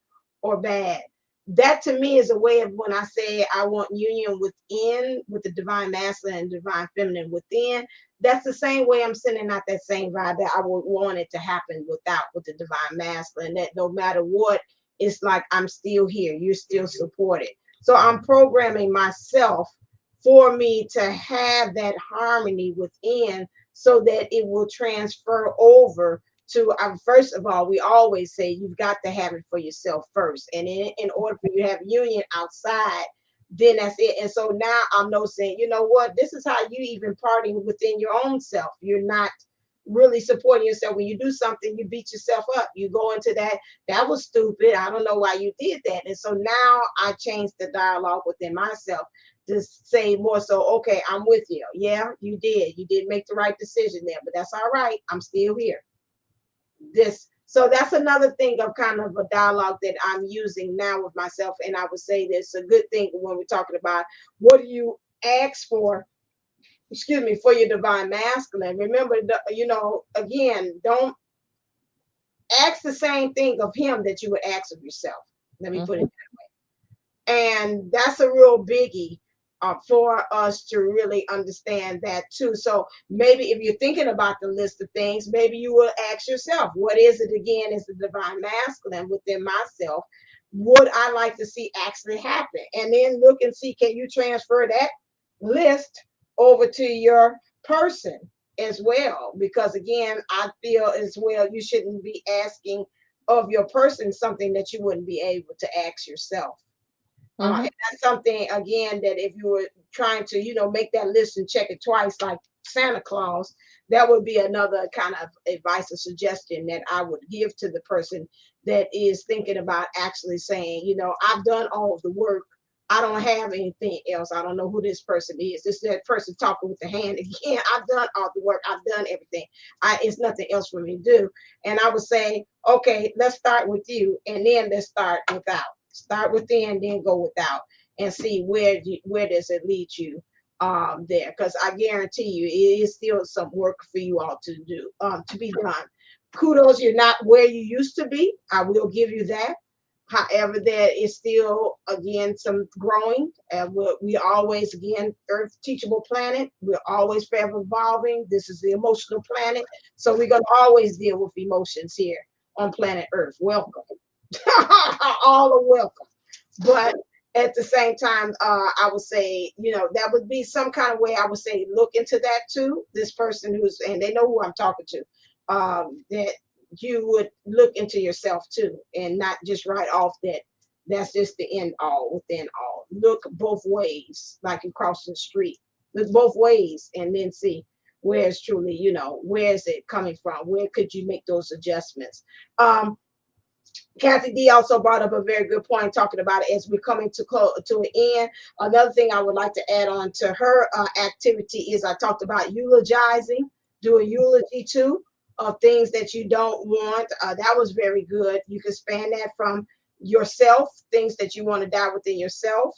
or bad. That to me is a way of when I say I want union within, with the divine masculine and divine feminine within. That's the same way I'm sending out that same vibe that I would want it to happen with the divine masculine. That no matter what, it's like I'm still here. You're still supported. So I'm programming myself for me to have that harmony within so that it will transfer over to first of all, we always say you've got to have it for yourself first, and in order for you to have union outside, then that's it. And so now I'm no saying, you know what, this is how you even partying within your own self. You're not really supporting yourself. When you do something, you beat yourself up. You go into that was stupid, I don't know why you did that. And so now I changed the dialogue within myself to say more so, okay, I'm with you. Yeah, you did make the right decision there, but that's all right, I'm still here. So that's another thing of kind of a dialogue that I'm using now with myself. And I would say this a good thing when we're talking about what do you ask for, excuse me, for your divine masculine. Remember, again, don't ask the same thing of him that you would ask of yourself. Let me put it. Mhm. And that's a real biggie for us to really understand that too. So maybe if you're thinking about the list of things, maybe you will ask yourself, what is it again? Is the divine masculine within myself? Would I like to see actually happen? And then look and see, can you transfer that list over to your person as well? Because again, I feel as well you shouldn't be asking of your person something that you wouldn't be able to ask yourself. And Mhm. that's something again that if you were trying to, make that list and check it twice, like Santa Claus, that would be another kind of advice or suggestion that I would give to the person that is thinking about actually saying, I've done all of the work. I don't have anything else. I don't know who this person is. This is that person talking with the hand again. I've done all the work. I've done everything. It's nothing else for me to do. And I would say, okay, let's start with you, and then let's start without. Start within, then go without, and see where does it lead you there. Because I guarantee you, it is still some work for you all to do, to be done. Kudos, you're not where you used to be. I will give you that. However, there is still again some growing. We always again Earth teachable planet. We're always forever evolving. This is the emotional planet, so we're gonna always deal with emotions here. on planet Earth. Welcome. All are welcome. But at the same time, I would say, that would be some kind of way I would say look into that too. This person and they know who I'm talking to, that you would look into yourself too, and not just write off that that's just the end all within all. Look both ways, like you cross the street. Look both ways and then see where it's truly, where is it coming from? Where could you make those adjustments? Cathy D also brought up a very good point talking about it as we're coming to an end. Another thing I would like to add on to her activity is I talked about eulogizing, do a eulogy too of things that you don't want. That was very good. You can span that from yourself, things that you want to die within yourself.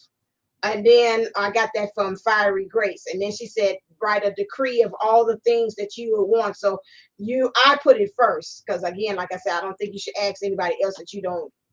And then I got that from Fiery Grace. And then she said, write a decree of all the things that you would want. So I put it first, because again, like I said, I don't think you should ask anybody else that you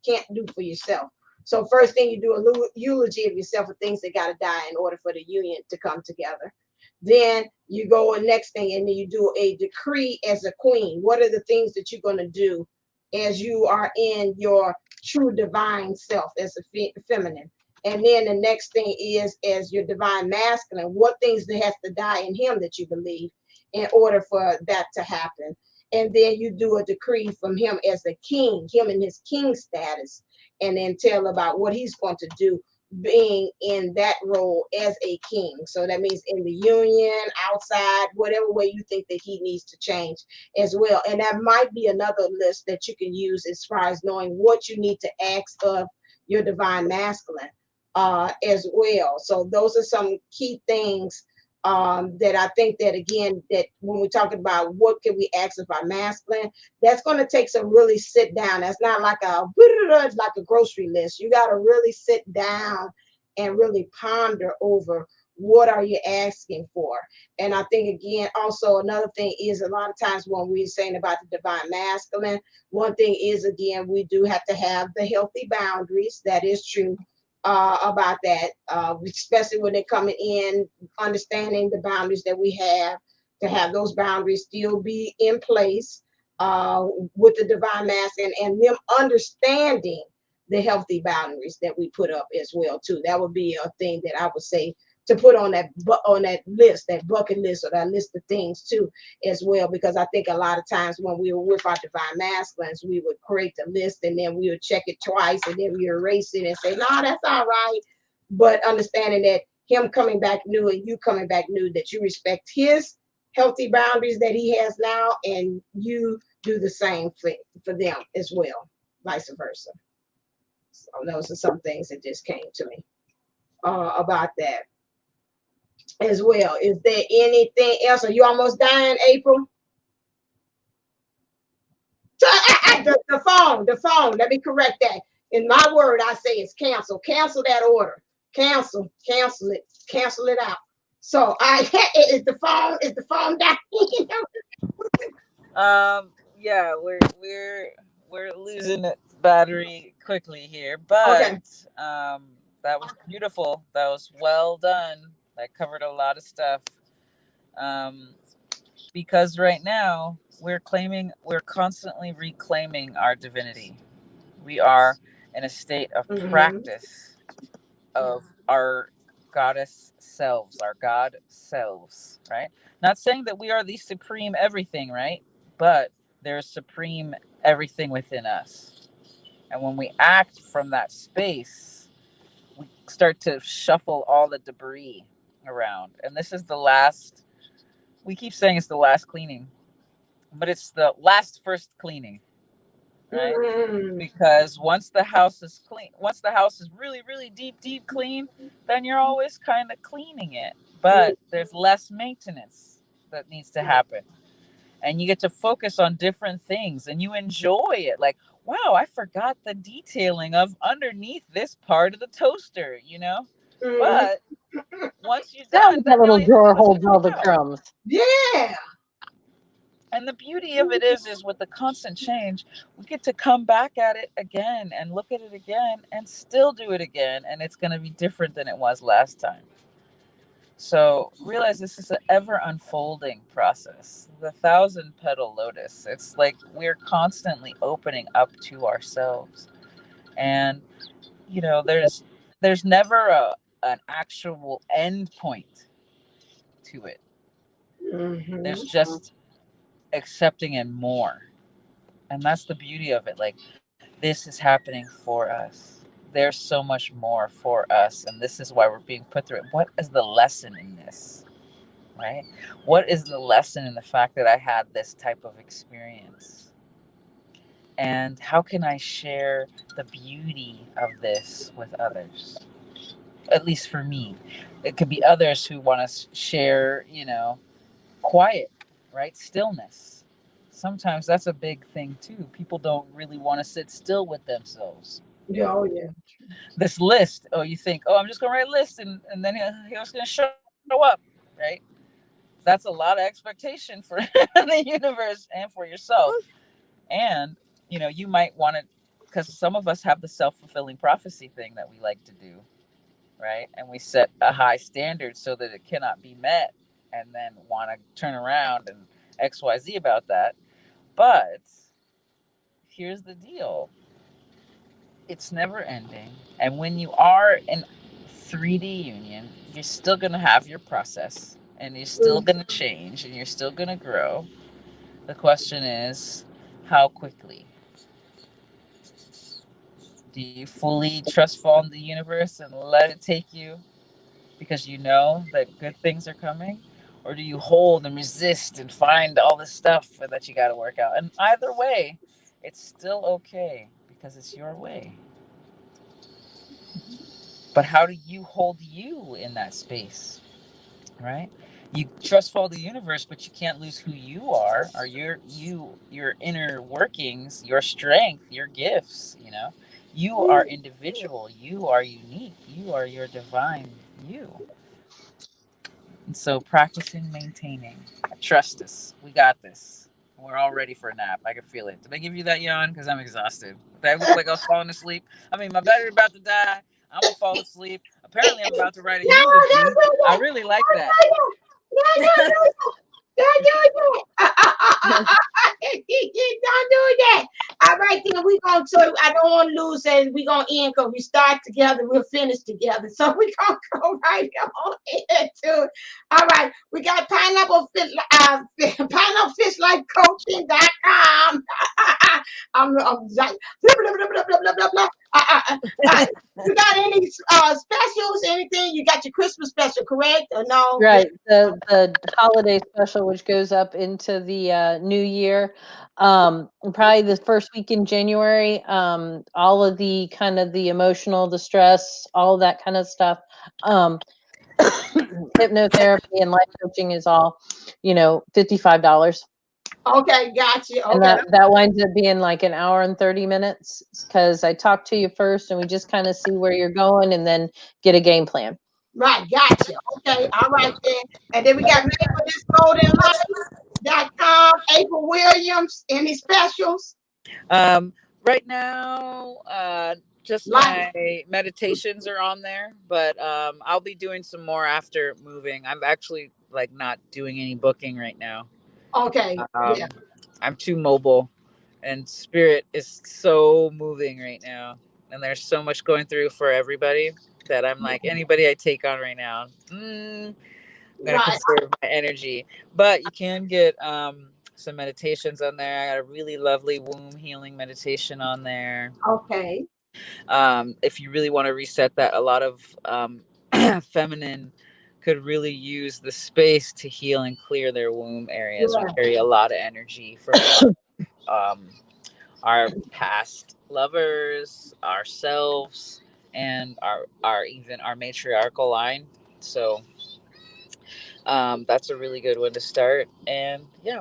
can't do for yourself. So first thing, you do a eulogy of yourself of things that got to die in order for the union to come together. Then you go next thing, and then you do a decree as a queen. What are the things that you're going to do as you are in your true divine self as a feminine? And then the next thing is, as your divine masculine, what things that has to die in him that you believe in order for that to happen. And then you do a decree from him as a king, him in his king status, and then tell about what he's going to do being in that role as a king. So that means in the union, outside, whatever way you think that he needs to change as well. And that might be another list that you can use as far as knowing what you need to ask of your divine masculine as well. So those are some key things that I think that, again, that when we're talking about what can we ask of our masculine, that's going to take some really sit down. That's not like a grocery list. You got to really sit down and really ponder over what are you asking for. And I think, again, also another thing is a lot of times when we're saying about the divine masculine, one thing is, again, we do have to have the healthy boundaries. That is true. About that, especially when they're coming in, understanding the boundaries that we have, to have those boundaries still be in place with the divine masculine, and them understanding the healthy boundaries that we put up as well too. That would be a thing that I would say to put on that list, that bucket list, or that list of things too as well, because I think a lot of times when we were with our divine masculines, we would create the list and then we would check it twice and then we erase it and say, no, that's all right. But understanding that him coming back new and you coming back new, that you respect his healthy boundaries that he has now, and you do the same for them as well, vice versa. So those are some things that just came to me about that as well. Is there anything else? Are you almost dying, April? The phone. Let me correct that. In my word, I say it's cancel. Cancel that order. Cancel it out. So is the phone down? Yeah, we're losing battery quickly here, but Okay. that was beautiful. That was well done. That covered a lot of stuff. Um, because right now we're constantly reclaiming our divinity. We are in a state of Mm-hmm. practice of our goddess selves, our god selves, right? Not saying that we are the supreme everything, right? But there's supreme everything within us. And when we act from that space, we start to shuffle all the debris around. And this is the last, we keep saying it's the last cleaning, but it's the last first cleaning, right? Mm-hmm. Because once the house is clean, once the house is really, really deep clean, then you're always kind of cleaning it. But there's less maintenance that needs to happen. And you get to focus on different things and you enjoy it. Like, wow, I forgot the detailing of underneath this part of the toaster, you know? Mm-hmm. But once you're Now done, that then now little you can drawer put holds it all the out. crumbs. Yeah. And the beauty of it is with the constant change, we get to come back at it again and look at it again and still do it again. And it's going to be different than it was last time. So realize this is an ever unfolding process. The 1,000 petal lotus. It's like we're constantly opening up to ourselves. And there's never an actual end point to it. Mm-hmm. There's just accepting and more. And that's the beauty of it. Like, this is happening for us. There's so much more for us, and this is why we're being put through it. What is the lesson in this? Right? What is the lesson in the fact that I had this type of experience? And how can I share the beauty of this with others? At least for me. It could be others who want to share, quiet, right? Stillness. Sometimes that's a big thing too. People don't really want to sit still with themselves. Yeah, oh yeah. This list, oh, you think, oh, I'm just going to write a list and then he was going to show up, right? That's a lot of expectation for the universe and for yourself. And, you might want to, because some of us have the self-fulfilling prophecy thing that we like to do, right? And we set a high standard so that it cannot be met and then want to turn around and XYZ about that. But here's the deal, it's never ending. And when you are in 3D union, you're still going to have your process and you're still going to change and you're still going to grow. The question is, how quickly? Do you fully trust fall in the universe and let it take you because you know that good things are coming? Or do you hold and resist and find all this stuff that you got to work out? And either way, it's still okay because it's your way. But how do you hold you in that space? Right? You trust fall the universe, but you can't lose who you are, or your inner workings, your strength, your gifts. You are individual. You are unique. You are your divine you. And so practicing, maintaining, trust us. We got this. We're all ready for a nap. I can feel it. Did I give you that yawn? Because I'm exhausted. Did I look like I was falling asleep? I mean, my battery's about to die. I'm gonna fall asleep. Apparently, I'm about to write a No, eulogy. don't do I that. really like Don't that. do that. No, don't do that. Don't do that. Don't do that. All right, then we gonna. So I don't want to lose, and we gonna end because we start together, we'll finish together. So we gonna go right on into it. All right, we got pineapplefishlife.com. I'm like blah blah blah blah blah blah blah blah. You got any specials? Anything? You got your Christmas special, correct? Or no? Right. The holiday special, which goes up into the new year. Probably the first week in January. All of the kind of the emotional, the stress, all that kind of stuff. Hypnotherapy and life coaching is all, $55. Okay, got you. And Okay, that winds up being like an hour and 30 minutes because I talk to you first and we just kind of see where you're going and then get a game plan. right, got you. Okay, all right then. And then we got made for this golden life.com. April Williams. Any specials? Right now, just Life. my meditations are on there, but I'll be doing some more after moving. I'm actually like not doing any booking right now. Okay, yeah. Um, I'm too mobile, and spirit is so moving right now, and there's so much going through for everybody that I'm like anybody I take on right now. I'm gonna Right. conserve my energy, but you can get some meditations on there. I got a really lovely womb healing meditation on there. Okay. If you really want to reset that, a lot of feminine could really use the space to heal and clear their womb areas. We Yeah. carry a lot of energy from um, our past lovers, ourselves, and our even our matriarchal line. So that's a really good one to start. And yeah,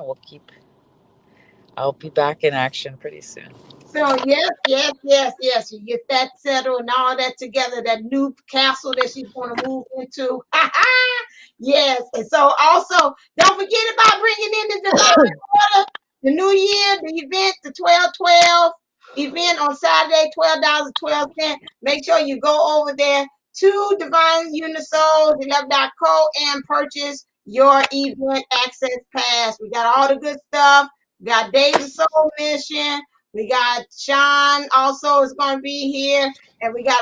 I'll be back in action pretty soon. So yes, yes, yes, yes. You get that settled and all that together, that new castle that she's going to move into. Yes. And so also don't forget about bringing in the divine order, the new year, the event, the 12/12 event on Saturday, $12.12. Make sure you go over there to Divine Unisoul, co and purchase your event access pass. We got all the good stuff. We got Days of Soul Mission. We got Sean also is going to be here. And we got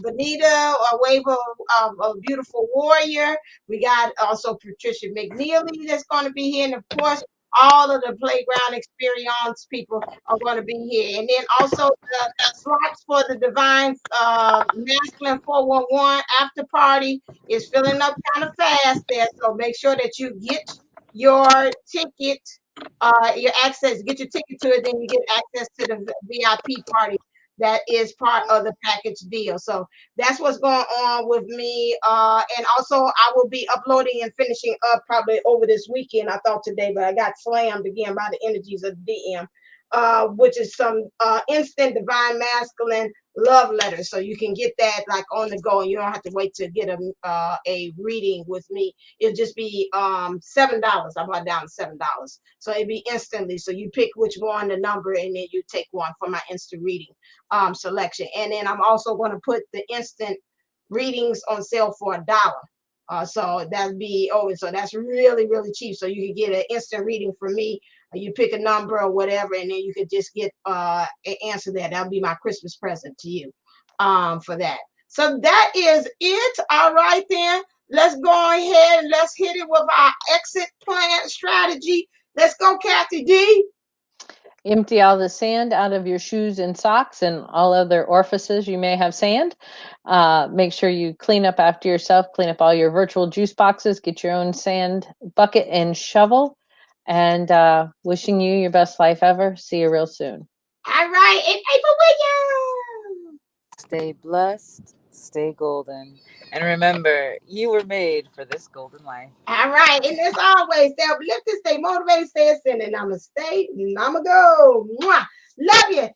Bonita, a wave of a beautiful warrior. We got also Patricia McNeely that's going to be here. And of course, all of the playground experience people are going to be here. And then also the slots for the Divine Masculine 411 after party is filling up kind of fast there. So make sure that you get your ticket, your access, get your ticket to it, then you get access to the VIP party that is part of the package deal. So that's what's going on with me. And also I will be uploading and finishing up probably over this weekend. I thought today, but I got slammed again by the energies of the DM. Which is some instant divine masculine love letters, so you can get that like on the go, and you don't have to wait to get a reading with me. It'll just be $7. I brought down to $7, so it'd be instantly. So you pick which one, the number, and then you take one for my instant reading selection. And then I'm also going to put the instant readings on sale for $1. So that'd be so that's really really cheap. So you can get an instant reading from me. You pick a number or whatever, and then you could just get an answer there. That'll be my Christmas present to you for that. So that is it. All right then. Let's go ahead and let's hit it with our exit plan strategy. Let's go, Cathy D. Empty all the sand out of your shoes and socks and all other orifices you may have sand. Make sure you clean up after yourself, clean up all your virtual juice boxes, get your own sand bucket and shovel. And wishing you your best life ever. See you real soon. All right. And April Williams. Stay blessed, stay golden, and remember, you were made for this golden life. All right. And as always, stay uplifted, stay motivated, stay ascending. I'ma stay and I'ma go. Mwah. Love you.